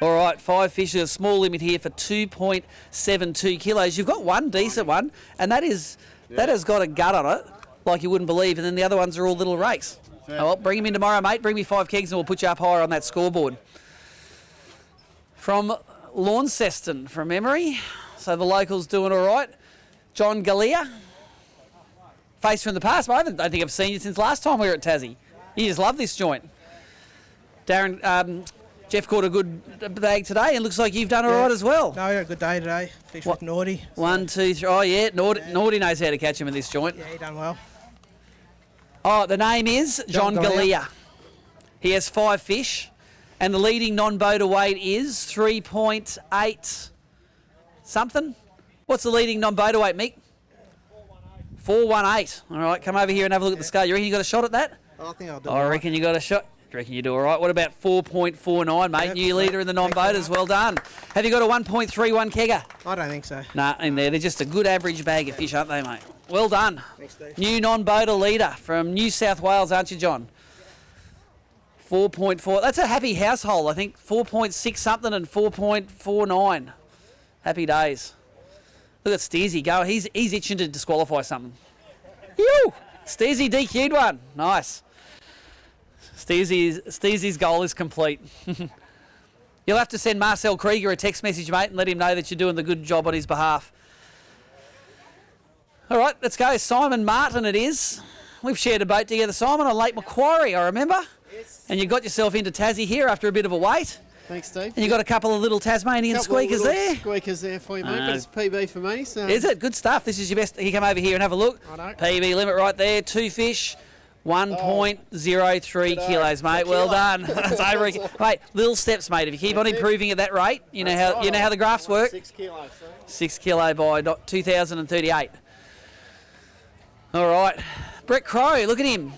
All right, 5 fish. A small limit here for 2.72 kilos. You've got one decent one, and that has got a gut on it, like you wouldn't believe. And then the other ones are all little rakes. Oh, well, bring him in tomorrow, mate. Bring me 5 kegs, and we'll put you up higher on that scoreboard. From Launceston, from memory. So the locals doing all right. John Galea. Face from the past, but I don't think I've seen you since last time we were at Tassie. You just love this joint. Darren, Jeff caught a good bag today, and looks like you've done all right as well. No, we had a good day today. Fish with Naughty. 1, 2, 3. Oh, yeah, Naughty knows how to catch him in this joint. Yeah, he done well. Oh, the name is John Galea. Galea. He has 5 fish, and the leading non-boater weight is 3.8 something. What's the leading non-boater weight, Mick? 418. All right, come over here and have a look at the scale. You reckon you got a shot at that? I think I'll do I reckon you got a shot. I reckon you do all right. What about 4.49, mate? New leader in the non-boaters. Well done. Have you got a 1.31 kegger? I don't think so. Nah, in there. They're just a good average bag of fish, aren't they, mate? Well done. Thanks, Steve. New non-boater leader from New South Wales, aren't you, John? 4.4. That's a happy household, I think. 4.6 something and 4.49. Happy days. Look at Steezy go. He's itching to disqualify something. Yoo! Steezy DQ'd one. Nice. Steezy's goal is complete. You'll have to send Marcel Krieger a text message, mate, and let him know that you're doing the good job on his behalf. All right, let's go. Simon Martin it is. We've shared a boat together, Simon, on Lake Macquarie, I remember. Yes. And you got yourself into Tassie here after a bit of a wait. Thanks, Steve. And you got a couple of little Tasmanian squeakers there. Squeakers there for you, mate. But it's PB for me. So. Is it? Good stuff. This is your best. You come over here and have a look. I know. PB limit right there. 2 fish. 1.03 kilos, mate. Well done. That's over again. Mate, little steps, mate. If you keep on improving at that rate, you know how the graphs work. 6 kilos. 6 kilo by 2038. All right. Brett Crow, look at him.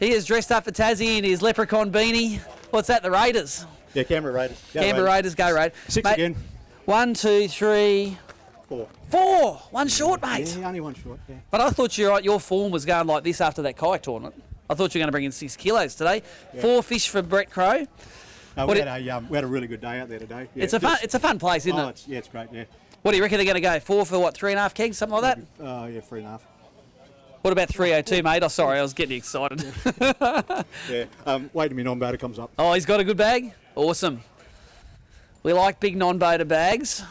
He is dressed up for Tassie in his leprechaun beanie. What's that, the Raiders? Yeah, Canberra Raiders. Canberra Raiders, go Raiders. 6 mate, again. 1, 2, 3, 4. 4. One short, mate. Yeah, only one short, yeah. But I thought your form was going like this after that kayak tournament. I thought you were going to bring in 6 kilos today. Yeah. 4 fish for Brett Crow. We had a really good day out there today. Yeah, it's a fun place, isn't it? It's great, yeah. What do you reckon they're going to go? 4 for what, 3.5 kegs, something like that? Yeah, 3.5. What about 302, mate? Oh, sorry, I was getting excited. Yeah, wait a minute, non-boater comes up. Oh, he's got a good bag? Awesome. We like big non-boater bags.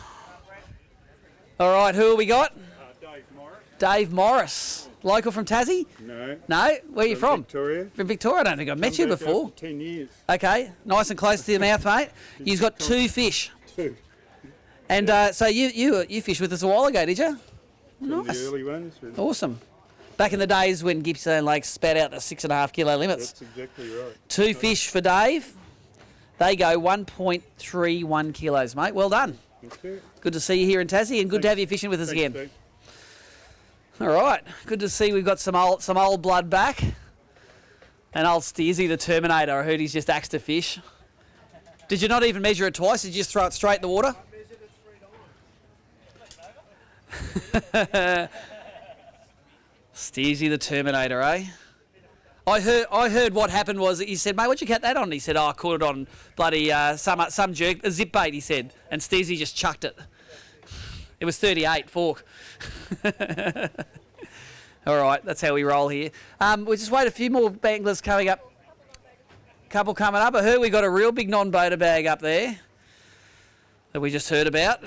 All right, who have we got? Dave Morris. Dave Morris. Local from Tassie? No. No? Where are you from? Victoria. From Victoria? I don't think I've met you before. 10 years. Okay, nice and close to your mouth, mate. You've got 2 fish. 2. And so you fished with us a while ago, did you? From Nice. the early ones. Awesome. Back in the days when Gippsland Lake spat out the 6.5 kilo limits. That's exactly right. 2 fish for Dave. They go 1.31 kilos, mate. Well done. Okay. Good to see you here in Tassie, and good to have you fishing with us again. Steve. All right, good to see we've got some old blood back. And old Steersy the Terminator, I heard he's just axed a fish. Did you not even measure it twice? Did you just throw it straight in the water? Steersy the Terminator, eh? I heard what happened was he said, mate, what'd you get that on? He said, I caught it on bloody some jerk, a zip bait, he said. And Steersy just chucked it. It was 38 fork. All right, that's how we roll here. We'll just wait a few more banglers coming up. Couple coming up. I heard we got a real big non-boater bag up there that we just heard about.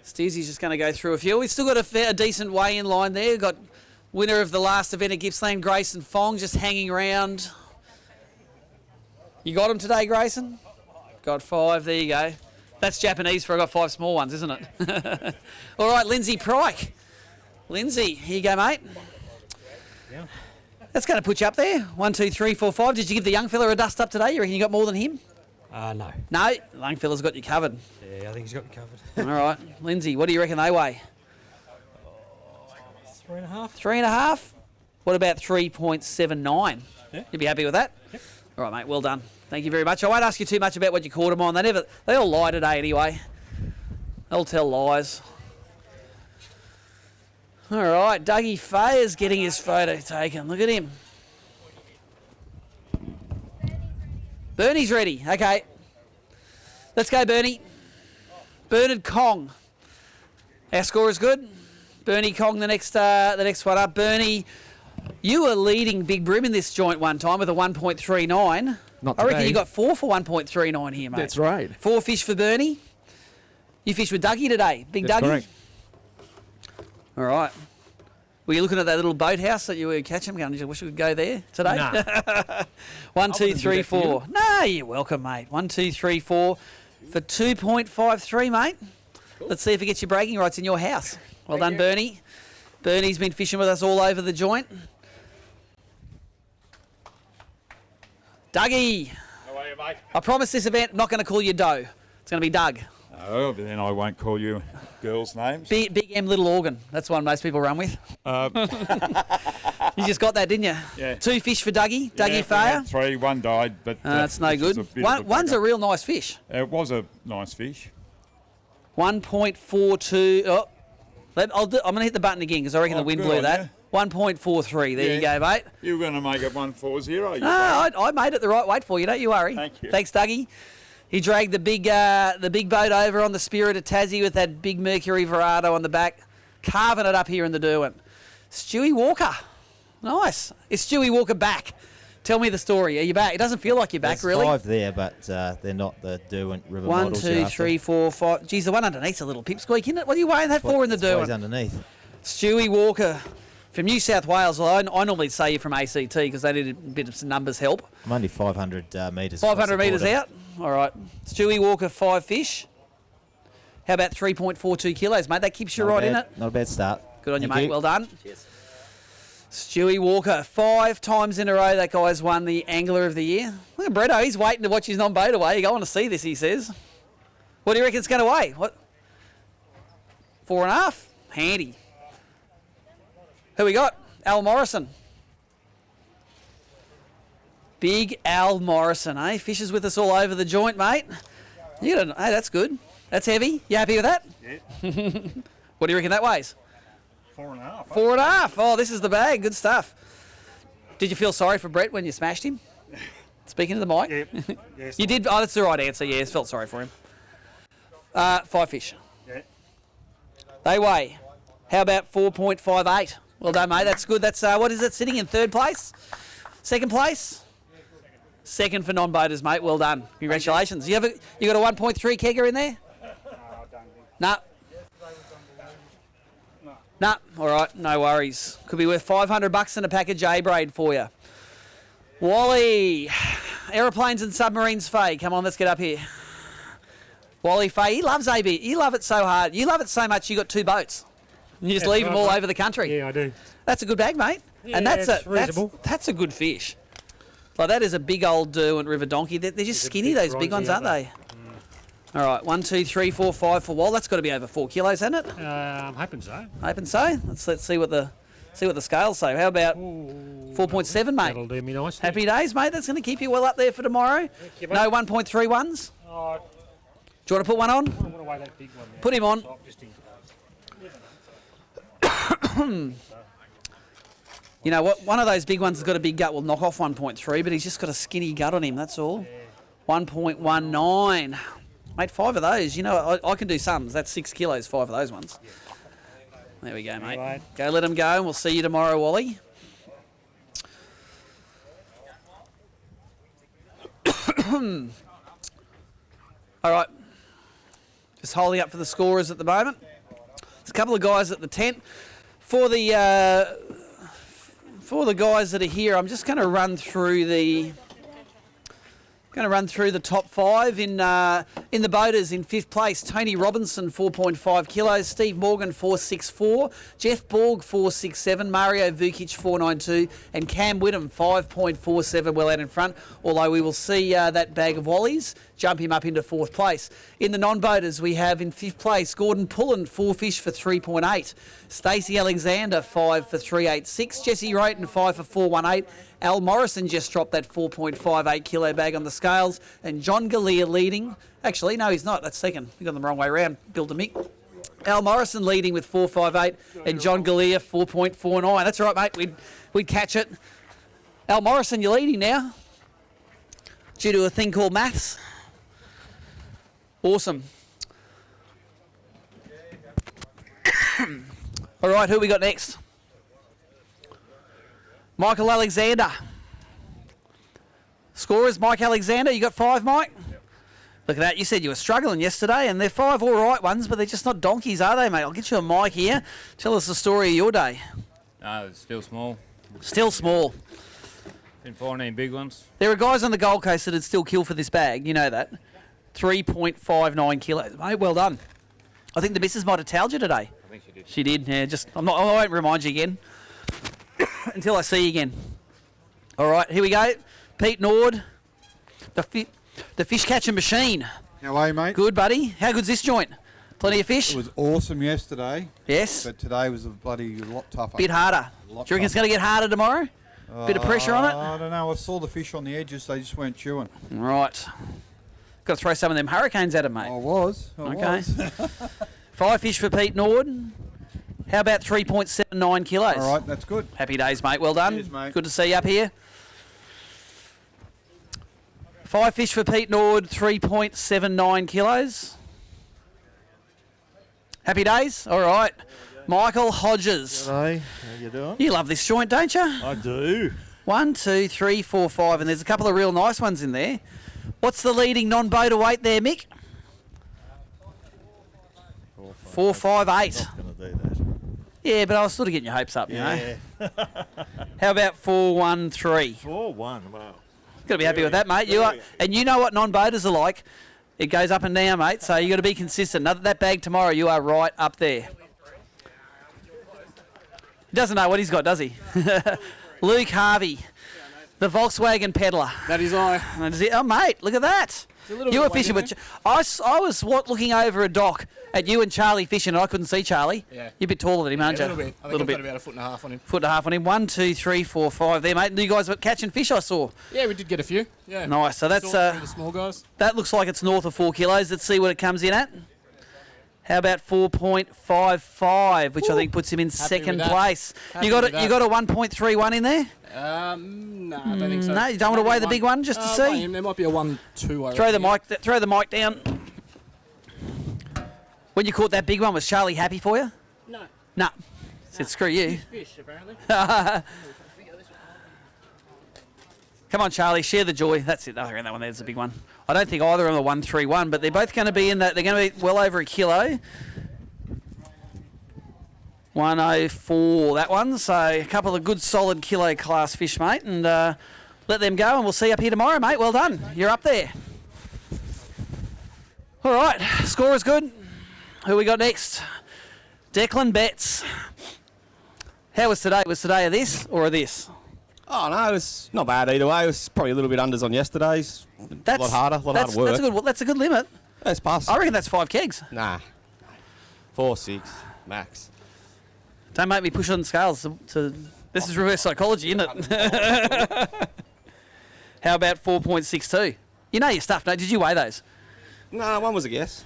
Stizzy's just going to go through a few. We've still got a decent weigh-in line there. We've got winner of the last event at Gippsland, Grayson Fong, just hanging around. You got him today, Grayson? Got 5. There you go. That's Japanese for I got 5 small ones, isn't it? All right, Lindsay Pryke. Lindsay, here you go, mate. Yeah. That's going to put you up there. 1, 2, 3, 4, 5. Did you give the young fella a dust up today? You reckon you got more than him? No. No, the young fella's got you covered. Yeah, I think he's got me covered. All right, Lindsay, what do you reckon they weigh? 3.5. 3.5. What about 3.79? Yeah. You'd be happy with that? Yep. All right, mate. Well done. Thank you very much. I won't ask you too much about what you caught them on. They all lie today anyway. They'll tell lies. All right, Dougie Fay is getting his photo taken. Look at him. Bernie's ready. Okay. Let's go, Bernie. Bernard Kong. Our score is good. Bernie Kong, the next one up. Bernie, you were leading Big Brim in this joint one time with a 1.39. Not I reckon today. you got 4 for 1.39 here, mate. That's right. 4 fish for Bernie. You fished with Dougie today. Big That's Dougie. correct. All right. Were you looking at that little boathouse that you were catching? Going, I wish we could go there today. Nah. 1, 2, wouldn't do 3, that for 4. No, you're welcome, mate. 1, 2, 3, 4 for 2.53, mate. Let's see if it gets your bragging rights in your house. Well done, Bernie. Bernie's been fishing with us all over the joint. Dougie. How are you, mate? I promise this event, I'm not going to call you Doe. It's going to be Doug. Oh, but then I won't call you girls' names. Big M, little organ. That's one most people run with. You just got that, didn't you? Yeah. 2 fish for Dougie. Dougie we Fayer. had 3, 1 died, but That's no this was good. a bit of a One's bugger. a real nice fish. It was a nice fish. 1.42. Oh, I'm going to hit the button again because I reckon the wind good blew on that. 1.43. There you go, mate. You were going to make it 140. No, I made it the right weight for you. Don't you worry. Thank you. Thanks, Dougie. He dragged the big boat over on the Spirit of Tassie with that big Mercury Verado on the back, carving it up here in the Derwent. Stewie Walker. Nice. Is Stewie Walker back? Tell me the story. Are you back? It doesn't feel like you're back, There's really. 5 there, but they're not the Derwent River 1, models. 2, 3, 4, 5. Geez, the one underneath's a little pipsqueak, isn't it? What are you weighing that for in the Derwent? Derwent? Underneath. Stewie Walker from New South Wales. Well, I normally say you're from ACT because they need a bit of some numbers help. I'm only 500 metres. 500 metres out. All right. Stewie Walker, 5 fish. How about 3.42 kilos, mate? That keeps you right in it. Not a bad start. Good on you, Thank mate. you. Well done. Cheers. Stewie Walker, 5 times in a row that guy's won the Angler of the Year. Look at Bretto. He's waiting to watch his non-boat away. You go on to see this, he says. What do you reckon it's going to weigh? What? 4.5? Handy. Who we got? Al Morrison. Big Al Morrison, eh? Fishes with us all over the joint, mate. Hey, that's good. That's heavy. You happy with that? Yeah. What do you reckon that weighs? 4.5. 4.5. Oh, this is the bag. Good stuff. Did you feel sorry for Brett when you smashed him? Speaking to the mic? Yeah. Yes. You did? Oh, that's the right answer. Yes, felt sorry for him. 5 fish. Yeah. They weigh. How about 4.58? Well done, mate. That's good. That's what is it? Sitting in 3rd place? 2nd place? 2nd for non-boaters, mate. Well done. Congratulations. You got a 1.3 kegger in there? No. Nah. All right. No worries. Could be worth $500 in a pack of J-Braid for you. Wally. Aeroplanes and submarines, Faye. Come on, let's get up here. Wally Faye. He loves AB. You love it so hard. You love it so much you got 2 boats. And you just leave them all over the country. Yeah, I do. That's a good bag, mate. Yeah, and it's reasonable. That's a good fish. Like, that is a big old Derwent River donkey. They're just skinny, those big ones, aren't they? All right, 1, 2, 3, 4, 5 for Wall. That's got to be over 4 kilos, hasn't it? I'm hoping so. Hoping so. Let's see what the scales say. How about 4.7, mate? That'll do me nicely. Happy days, mate. That's going to keep you well up there for tomorrow. you, No 1.31s. Oh, Do you want to put one on? I want to weigh that big one. Put him on. You know what? One of those big ones has got a big gut. Will knock off 1.3, but he's just got a skinny gut on him. That's all. 1.19. Mate, 5 of those. You know, I can do sums. That's 6 kilos, 5 of those ones. There we go, mate. Right. Go let him go, and we'll see you tomorrow, Wally. All right. Just holding up for the scorers at the moment. a couple of guys at the tent. For the guys that are here, I'm just going to run through the top 5 in the boaters. In 5th place, Tony Robinson, 4.5 kilos. Steve Morgan, 4.64. Jeff Borg, 4.67. Mario Vukic, 4.92. And Cam Whittam, 5.47, well out in front. Although we will see that bag of Wallies jump him up into 4th place. In the non-boaters, we have in 5th place, Gordon Pullen, 4 fish for 3.8. Stacey Alexander, 5 for 3.86. Jesse Roten, 5 for 4.18. Al Morrison just dropped that 4.58 kilo bag on the scales. And John Galea leading. Actually, no, he's not. That's second. You got them the wrong way around. Bill DeMick. Al Morrison leading with 4.58 and John Galea 4.49. That's all right, mate. We'd catch it. Al Morrison, you're leading now due to a thing called maths. Awesome. All right, who we got next? Michael Alexander. Scorers, Mike Alexander. You got 5, Mike? Yep. Look at that. You said you were struggling yesterday, and they're 5 all right ones, but they're just not donkeys, are they, mate? I'll get you a mic here. Tell us the story of your day. No, it's still small. Still small. Been 14 big ones. There are guys on the Gold Coast that'd still kill for this bag. You know that. 3.59 kilos. Mate, well done. I think the missus might have towelled you today. I think she did. She did, yeah. I won't remind you again until I see you again. All right, here we go. Pete Nord, the fish catching machine. How are you, mate? Good, buddy. How good's this joint? Plenty of fish? It was awesome yesterday. Yes. But today was a lot tougher. Bit harder. Do you reckon it's going to get harder tomorrow? Bit of pressure on it? I don't know. I saw the fish on the edges. They just weren't chewing. Right. Got to throw some of them hurricanes at him, mate. I was. Okay. 5 fish for Pete Nord. How about 3.79 kilos? All right, that's good. Happy days, mate. Well done. Cheers, mate. Good to see you up here. 5 fish for Pete Nord, 3.79 kilos. Happy days? All right. Michael Hodges. G'day. How you doing? You love this joint, don't you? I do. 1, 2, 3, 4, 5, and there's a couple of real nice ones in there. What's the leading non-boater weight there, Mick? 4.58. Not going to do that. Yeah, but I was sort of getting your hopes up, you know. Yeah. How about 4.13? 4-1, wow. Got to be happy with that, mate. You are, and you know what non-boaters are like. It goes up and down, mate, so you got to be consistent. That bag tomorrow, you are right up there. He doesn't know what he's got, does he? Luke Harvey, the Volkswagen peddler. That is I. That is it. Oh, mate, look at that. You were fishing with... I was looking over a dock at you and Charlie fishing, and I couldn't see Charlie. Yeah. You're a bit taller than him, aren't you? A little bit. I think I've got about 1.5 foot on him. 1.5 foot on him. 1, 2, 3, 4, 5 there, mate. You guys were catching fish, I saw. Yeah, we did get a few. Yeah. Nice. So that's... the small guys. That looks like it's north of 4 kilos. Let's see what it comes in at. How about 4.55, which I think puts him in second place. You got a 1.31 in there? No, I don't think so. No, you don't want to weigh the big one just to see? There might be a 1.2. Throw the mic down. When you caught that big one, was Charlie happy for you? No. No. Said screw you. Fish, apparently. Come on, Charlie, share the joy. That's it. I reckon that one there's a big one. I don't think either of them are 131, but they're both going to be in that. They're going to be well over a kilo. 104, that one. So a couple of good solid kilo class fish, mate. And let them go, and we'll see you up here tomorrow, mate. Well done. You're up there. All right, score is good. Who we got next? Declan Betts. How was today? Was today a this or a this? Oh, no, it was not bad either way. It was probably a little bit unders on yesterday's. A lot harder work. That's a good limit. That's past. I reckon that's 5 kegs. Nah. 4, 6, max. Don't make me push on the scales. This is reverse psychology, isn't it? How about 4.62? You know your stuff, no? Did you weigh those? No, one was a guess.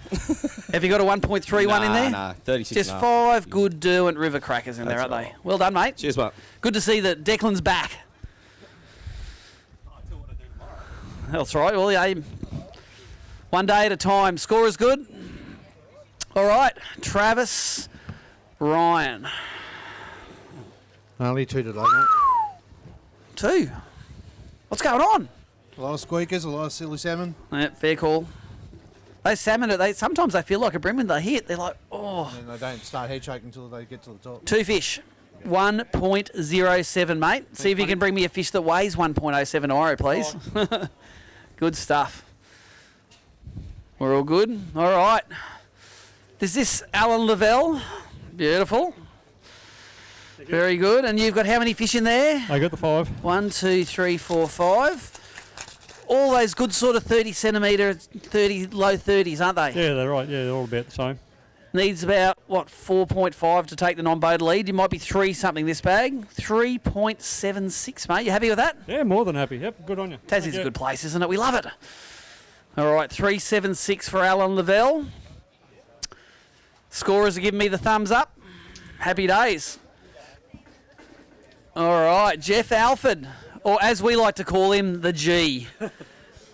Have you got a 1.31 in there? Nah, 36. Just 5 good Derwent River crackers in there, aren't they? Well done, mate. Cheers, mate. Good to see that Declan's back. That's right. Well, yeah, one day at a time. Score is good. All right, Travis Ryan. Only 2 today, mate. 2? What's going on? A lot of squeakers, a lot of silly salmon. Yeah, fair call. Those salmon, sometimes they feel like a bream when they hit. They're like, oh, Oh. And they don't start head shaking until they get to the top. 2 fish. 1.07, mate. See if you can bring me a fish that weighs 1.07 Iro, please. Good stuff. We're all good? All right. Is this Alan Lavelle? Beautiful. Very good. And you've got how many fish in there? I got the 5. 1, 2, 3, 4, 5. All those good sort of 30 centimetre, 30 low 30s, aren't they? Yeah, they're right. Yeah, they're all about the same. Needs about, 4.5 to take the non-boater lead. You might be 3 something this bag. 3.76, mate. You happy with that? Yeah, more than happy. Yep, good on you. Tassie's a good place, isn't it? We love it. All right, 3.76 for Alan Lavelle. Scorers are giving me the thumbs up. Happy days. All right, Jeff Alford, or as we like to call him, the G.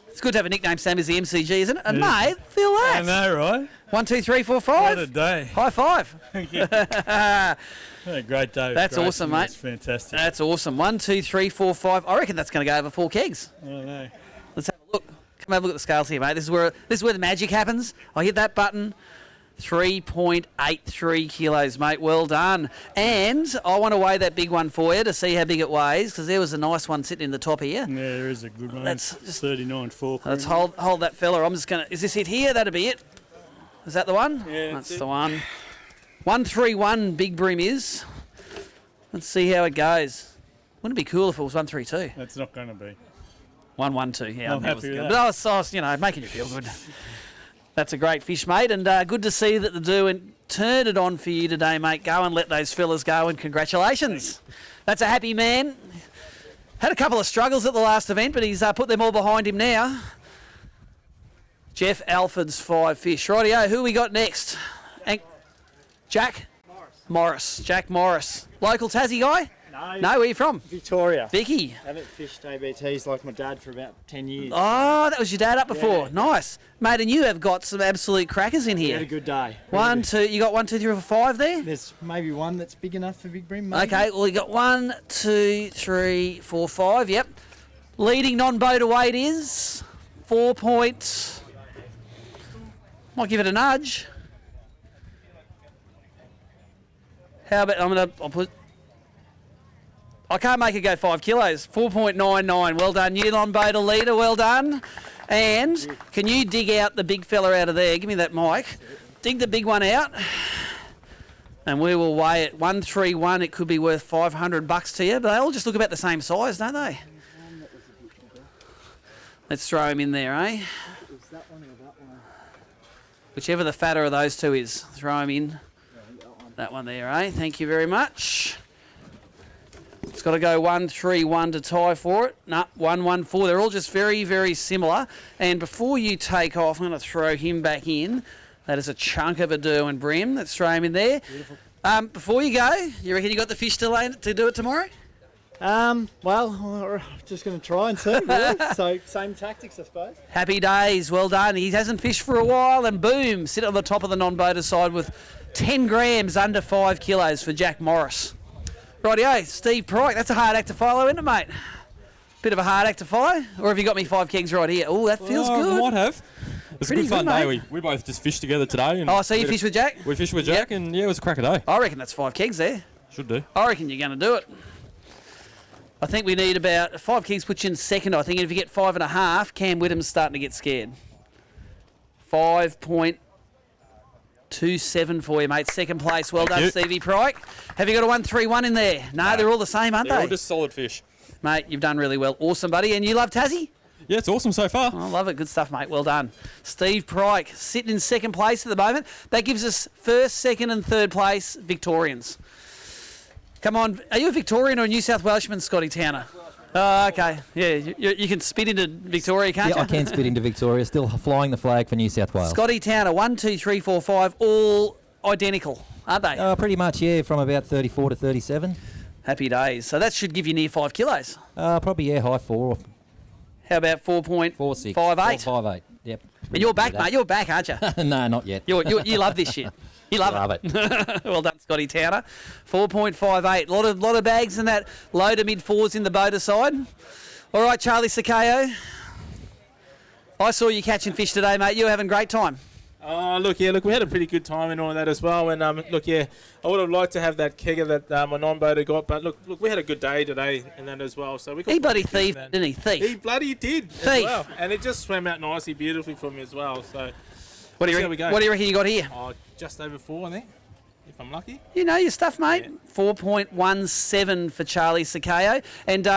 It's good to have a nickname, same as the MCG, isn't it? And mate, feel that. I know, right? 1, 2, 3, 4, 5. What a day. High five. Thank you. What a great day. That's Great. awesome, mate. That's fantastic. That's awesome. 1, 2, 3, 4, 5. I reckon that's going to go over 4 kegs. I don't know. Let's have a look. Come have a look at the scales here, mate. This is where the magic happens. I hit that button. 3.83 kilos, mate. Well done. And I want to weigh that big one for you to see how big it weighs, because there was a nice one sitting in the top here. Yeah, there is a good one. Let's It's 39.4. Let's hold that fella. I'm just going to... Is this it here? That'll be it. Is that the one? Yeah, that's that's the one. 131 Big Bream is. Let's see how it goes. Wouldn't it be cool if it was 132? That's not going to be. 112, yeah. I'm happy with that. But I was, making you feel good. That's a great fish, mate, and good to see that the Derwent turned it on for you today, mate. Go and let those fellas go, and congratulations. That's a happy man. Had a couple of struggles at the last event, but he's put them all behind him now. Jeff Alford's 5 fish. Rightio, who we got next? Jack? Morris. Jack Morris. Local Tassie guy? No, where are you from? Victoria. Vicky. Haven't fished ABTs like my dad for about 10 years. Oh, that was your dad up before. Yeah. Nice. Mate, and you have got some absolute crackers in We here. had a good day. One, two, you got 1, 2, 3, 4, 5 there? There's maybe one that's big enough for Big Bream, maybe. Okay, well, you got 1, 2, 3, 4, 5, yep. Leading non-boater weight is 4 points. Might give it a nudge. How about, I'll put... I can't make it go 5 kilos. 4.99. Well done, you non-boater leader. Well done. And can you dig out the big fella out of there? Give me that mic. Dig the big one out. And we will weigh it. 131. It could be worth $500 to you. But they all just look about the same size, don't they? Let's throw him in there, eh? Whichever the fatter of those two is. Throw him in. That one there, eh? Thank you very much. It's got to go 131 to tie for it. No, 114. They're all just very, very similar. And before you take off, I'm going to throw him back in. That is a chunk of a Derwent Brim. Let's throw him in there. Beautiful. Before you go, you reckon you got the fish to do it tomorrow? Well, we're just going to try and see, really. So, same tactics, I suppose. Happy days. Well done. He hasn't fished for a while, and boom, sit on the top of the non-boater side with 10 grams under 5 kilos for Jack Morris. Rightio, Steve Pryke. That's a hard act to follow, isn't it, mate? Bit of a hard act to follow? Or have you got me 5 kegs right here? Oh, that feels good. I might have. It's Pretty a good fun good, day. mate. We both just fished together today. And So you fished with Jack? We fished with Jack, and yeah, it was a cracker day. I reckon that's 5 kegs there. Should do. I reckon you're going to do it. I think we need about 5 kegs put you in second. I think if you get 5.5, Cam Whittam's starting to get scared. 5.27 for you, mate. Second place. Well done, Stevie Pryke. Have you got a 131 in there? No, they're all the same, aren't They're they? all just solid fish. Mate, you've done really well. Awesome, buddy. And you love Tassie? Yeah, it's awesome so far. I love it. Good stuff, mate. Well done. Steve Pryke sitting in second place at the moment. That gives us first, second and third place Victorians. Come on. Are you a Victorian or a New South Welshman, Scotty Towner? Oh, okay. Yeah, you can spit into Victoria, can't you? Yeah, I can spit into Victoria. Still flying the flag for New South Wales. Scotty Towner, 1, 2, 3, 4, 5, all identical, aren't they? Pretty much, yeah, from about 34 to 37. Happy days. So that should give you near 5 kilos. Probably, yeah, high 4. How about 4.58? 4.58, yep. And you're back, mate. You're back, aren't you? No, not yet. You love this shit. You love it. Well done, Scotty Towner. 4.58. A lot of bags in that low to mid 4s in the boater side. All right, Charlie Sakeo. I saw you catching fish today, mate. You were having a great time. Oh, look, we had a pretty good time and all that as well. And I would have liked to have that kegger that my non-boater got, but look, we had a good day today and that as well. So he bloody thief, didn't he? Thief. He bloody did. Thief. As well. And it just swam out nicely, beautifully for me as well. So what do you reckon you got here? Oh, just over 4, I think, if I'm lucky. You know your stuff, mate. Yeah. 4.17 for Charlie Sakeo. And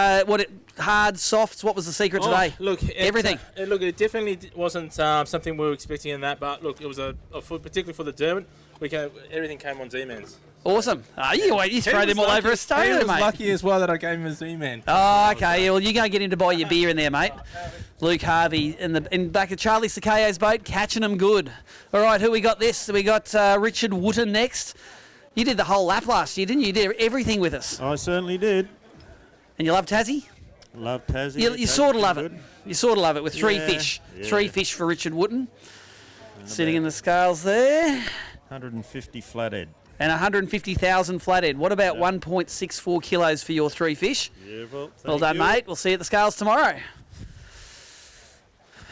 hard, softs, what was the secret today? Look, everything. It definitely wasn't something we were expecting in that, but look, it was particularly for the Derwent. Everything came on Z-Mans. Awesome. You throw them all over Australia, mate. He was lucky as well that I gave him a Z-Man. Oh, okay. Yeah, well, you go get him to buy your beer in there, mate. Luke Harvey in back of Charlie Sakeo's boat, catching them good. All right, who we got this? We got Richard Wooten next. You did the whole lap last year, didn't you? You did everything with us. I certainly did. And you love Tassie? Love Tassie. You sort of love it. You sort of love it with 3 fish. Yeah. 3 fish for Richard Wooten. Sitting in the scales there. 150 flathead. And 150,000 flathead. What about 1.64 kilos for your 3 fish? Yeah, well done, mate. We'll see you at the scales tomorrow.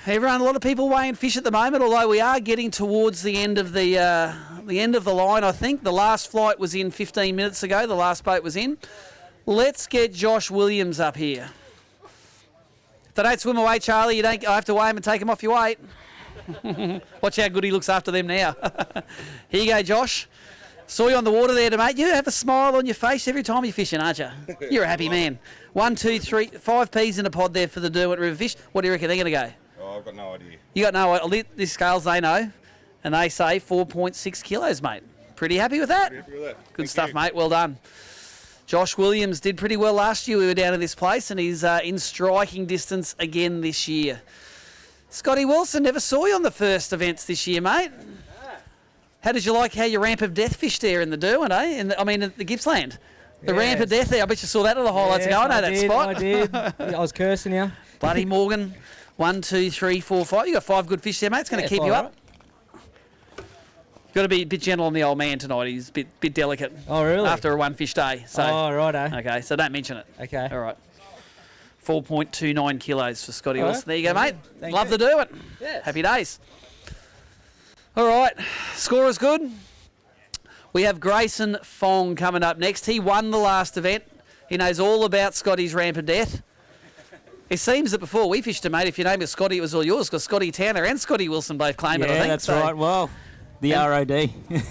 Everyone, a lot of people weighing fish at the moment, although we are getting towards the end of the line, I think. The last flight was in 15 minutes ago. The last boat was in. Let's get Josh Williams up here. If they don't swim away, Charlie, I have to weigh him and take him off your weight. Watch how good he looks after them now. Here you go, Josh. Saw you on the water there, mate. You have a smile on your face every time you're fishing, aren't you? You're a happy man. 1, 2, 3, 5 P's in a pod there for the Derwent River fish. What do you reckon they're going to go? Oh, I've got no idea. You got no idea. These scales, they know. And they say 4.6 kilos, mate. Pretty happy with that? Pretty happy with that. Good stuff, mate. Well done. Josh Williams did pretty well last year. We were down at this place, and he's in striking distance again this year. Scotty Wilson, never saw you on the first events this year, mate. How did you like how your ramp of death fished there in the Derwent, eh? In the Gippsland. The ramp of death there. I bet you saw that on the highlights. I know that spot. I did. I was cursing you. Bloody Morgan. 1, 2, 3, 4, 5. You got 5 good fish there, mate. It's going to keep you up. Got to be a bit gentle on the old man tonight. He's a bit delicate. Oh, really? After a 1 fish day. So, righto. Okay, so don't mention it. Okay. All right. 4.29 kilos for Scotty All right. Wilson. There you go, mate. Thank Love you. to do it. Yes. Happy days. All right. Scorer's good. We have Grayson Fong coming up next. He won the last event. He knows all about Scotty's ramp of death. It seems that before we fished him, mate, if your name was Scotty, it was all yours, because Scotty Towner and Scotty Wilson both claim it, I think. Yeah, that's right. Well, the ROD.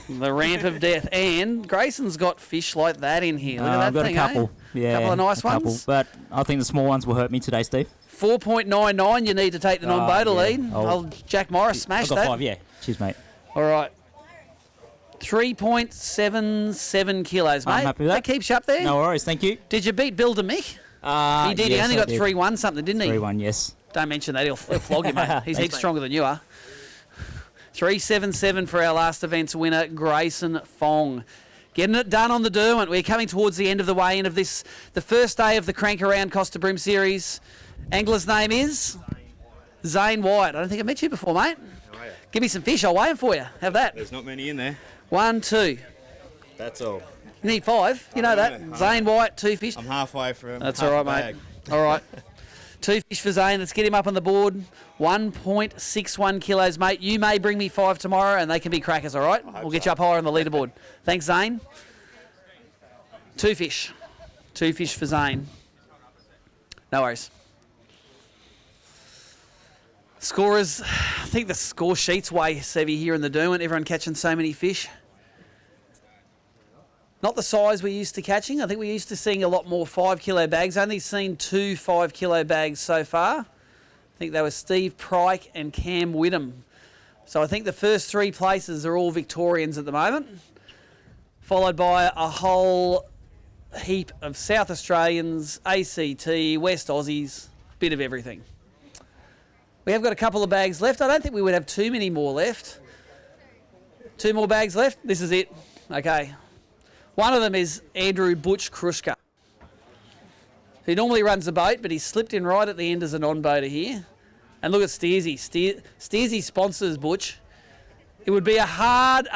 The ramp of death. And Grayson's got fish like that in here. Look at that I've got thing, a couple. A couple of nice ones. But I think the small ones will hurt me today, Steve. 4.99 you need to take the non-boater lead. Old Jack Morris smashed I've got that. 5, yeah. Cheers, mate. All right. 3.77 kilos, mate. I'm happy with that. Keeps you up there. No worries, thank you. Did you beat Bill DeMick? He did. Yes, he only got I did. 3-1 something, didn't he? 3-1, yes. Don't mention that. He'll flog you, mate. He's Thanks, heaps stronger than you are. 3.77 for our last event's winner, Grayson Fong. Getting it done on the Derwent. We're coming towards the end of the weigh-in of this, the first day of the Cranka Round Costa BREAM Series. Angler's name is Zane White. I don't think I've met you before, mate. How are you? Give me some fish. I'll weigh them for you. Have that. There's not many in there. 1, 2. That's all. You need 5. You know that. Zane White, 2 fish. I'm halfway from. That's half all a right, bag. mate. All right. 2 fish for Zane. Let's get him up on the board. 1.61 kilos, mate. You may bring me 5 tomorrow, and they can be crackers, all right? We'll get you up higher on the leaderboard. Thanks, Zane. 2 fish. 2 fish for Zane. No worries. Scorers, I think the score sheet's way heavy here in the Derwent. Everyone catching so many fish. Not the size we're used to catching. I think we're used to seeing a lot more 5 kilo bags. Only seen 2 5 kilo bags so far. I think they were Steve Pryke and Cam Whittam. So I think the first 3 places are all Victorians at the moment, followed by a whole heap of South Australians, ACT, West Aussies, bit of everything. We have got a couple of bags left. I don't think we would have too many more left. 2 more bags left. This is it. Okay. One of them is Andrew Butch Krushka, who normally runs the boat, but he's slipped in right at the end as a non-boater here. And look at Steersy. Steersy sponsors Butch. It would be a hard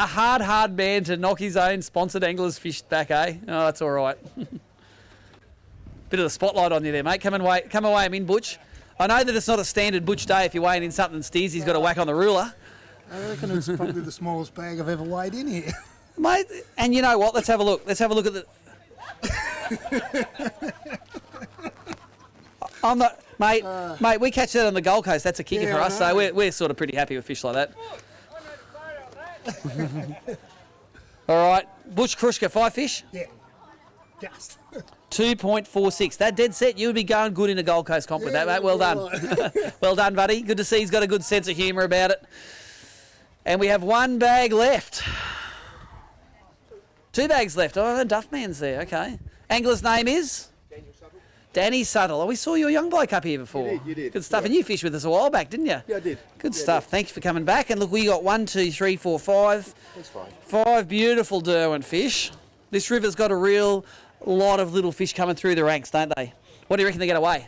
man to knock his own sponsored angler's fish back, eh? Oh, that's all right. Bit of the spotlight on you there, mate. Come and weigh him in, Butch. I know that it's not a standard Butch day if you're weighing in something Steersy's got to whack on the ruler. I reckon it's probably the smallest bag I've ever weighed in here. Mate, and you know what? Let's have a look. Let's have a look at the... I'm not... Mate, we catch that on the Gold Coast. That's a kicker for us, so we're sort of pretty happy with fish like that. All right, Bush Krushka, 5 fish? Yeah, just. 2.46. That dead set, you would be going good in a Gold Coast comp with that, mate. Well done. Well done, buddy. Good to see he's got a good sense of humour about it. And we have 1 bag left. 2 bags left. Oh, the Duffman's there. Okay. Angler's name is? Danny Suttle. Oh, we saw your young bloke up here before. You did. Good stuff. And you fished with us a while back, didn't you? Yeah, I did. Good stuff. Thanks for coming back. And look, we got 1, 2, 3, 4, 5. That's fine. 5 beautiful Derwent fish. This river's got a real lot of little fish coming through the ranks, don't they? What do you reckon they get away?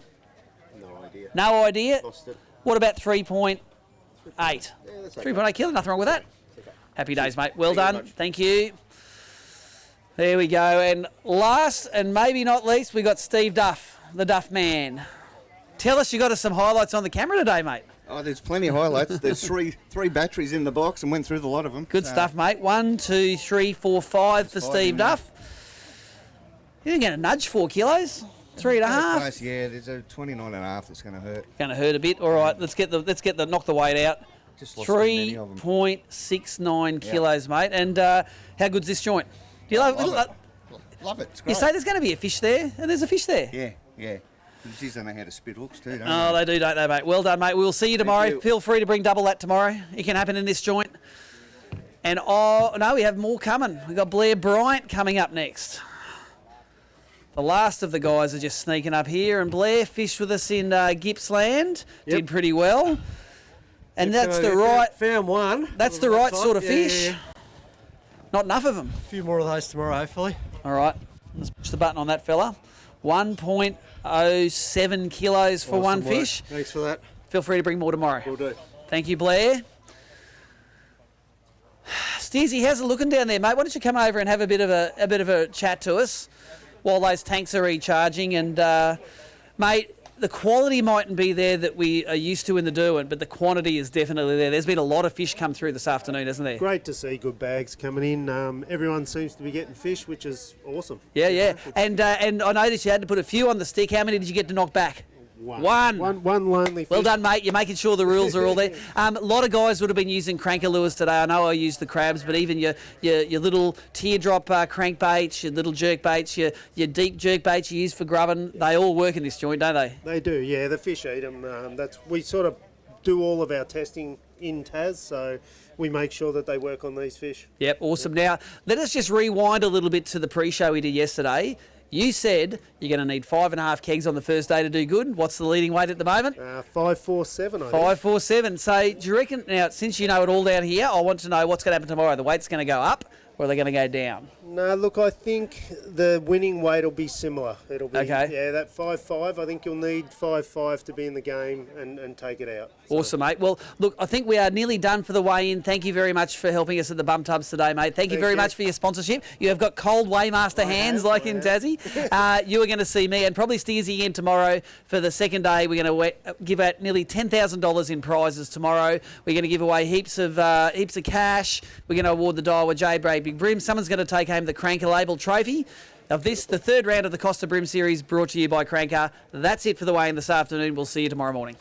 No idea. No idea? Lost it. What about 3.8? Yeah, that's okay. 3.8 kilo, nothing wrong with that. Happy days, mate. Well done. Thank you. There we go. And last and maybe not least, we got Steve Duff, the Duff man. Tell us, you got us some highlights on the camera today, mate. Oh, there's plenty of highlights. There's three batteries in the box and went through the lot of them. Good stuff, mate. 1, 2, 3, 4, 5 for Steve Duff. You didn't get a nudge 4 kilos? 3.5. Nice, yeah, there's a 29.5 that's going to hurt. Going to hurt a bit. All right, let's get the knock the weight out. Just lost so many of them. 3.69 kilos, mate. And how good's this joint? Do you love it? Love it. It's You great. say there's going to be a fish there, and there's a fish there. Yeah. The geez, they know how to spit hooks too, don't Oh, they do, don't they, mate? Well done, mate. We'll see you tomorrow. you. Feel free to bring double that tomorrow. It can happen in this joint. And oh no, we have more coming. We've got Blair Bryant coming up next. The last of the guys are just sneaking up here, and Blair fished with us in Gippsland. Did pretty well. And that's the right... Found one. That's the right sort of fish. Not enough of them. A few more of those tomorrow, hopefully. All right, let's push the button on that fella. 1.07 kilos for one work. fish. Thanks for that. Feel free to bring more tomorrow. Will do. Thank you, Blair. Steersy, how's it looking down there, mate? Why don't you come over and have a bit of a chat to us while those tanks are recharging? And mate, the quality mightn't be there that we are used to in the Derwent, but the quantity is definitely there. There's been a lot of fish come through this afternoon, hasn't there? Great to see good bags coming in. Everyone seems to be getting fish, which is awesome. Yeah. And I noticed you had to put a few on the stick. How many did you get to knock back? One lonely fish. Well done, mate. You're making sure the rules are all there. A lot of guys would have been using cranker lures today. I know I used the crabs, but even your little teardrop crankbaits, your little jerk baits, your deep jerk baits you use for grubbing, they all work in this joint, don't they? They do, yeah. The fish eat them. We sort of do all of our testing in Tas, so we make sure that they work on these fish. Yep, awesome. Now, let us just rewind a little bit to the pre-show we did yesterday. You said you're going to need 5.5 kegs on the first day to do good. What's the leading weight at the moment? 547, I think. 547. So do you reckon, now, since you know it all down here, I want to know what's going to happen tomorrow. The weight's going to go up or are they going to go down? No, look, I think the winning weight will be similar. It'll be, Okay. Yeah, that 5.5. I think you'll need 5.5 to be in the game and take it out. Awesome, mate. Well, look, I think we are nearly done for the weigh-in. Thank you very much for helping us at the Bum Tubs today, mate. Thank you very much for your sponsorship. You have got cold Weighmaster hands like in Tassie. You are going to see me and probably Steersy again tomorrow for the second day. We're going to give out nearly $10,000 in prizes tomorrow. We're going to give away heaps of cash. We're going to award the Daiwa J Bray Big Brim. Someone's going to take home the Cranka Label Trophy of this, the third round of the Costa BREAM Series, brought to you by Cranka. That's it for the weigh-in this afternoon. We'll see you tomorrow morning.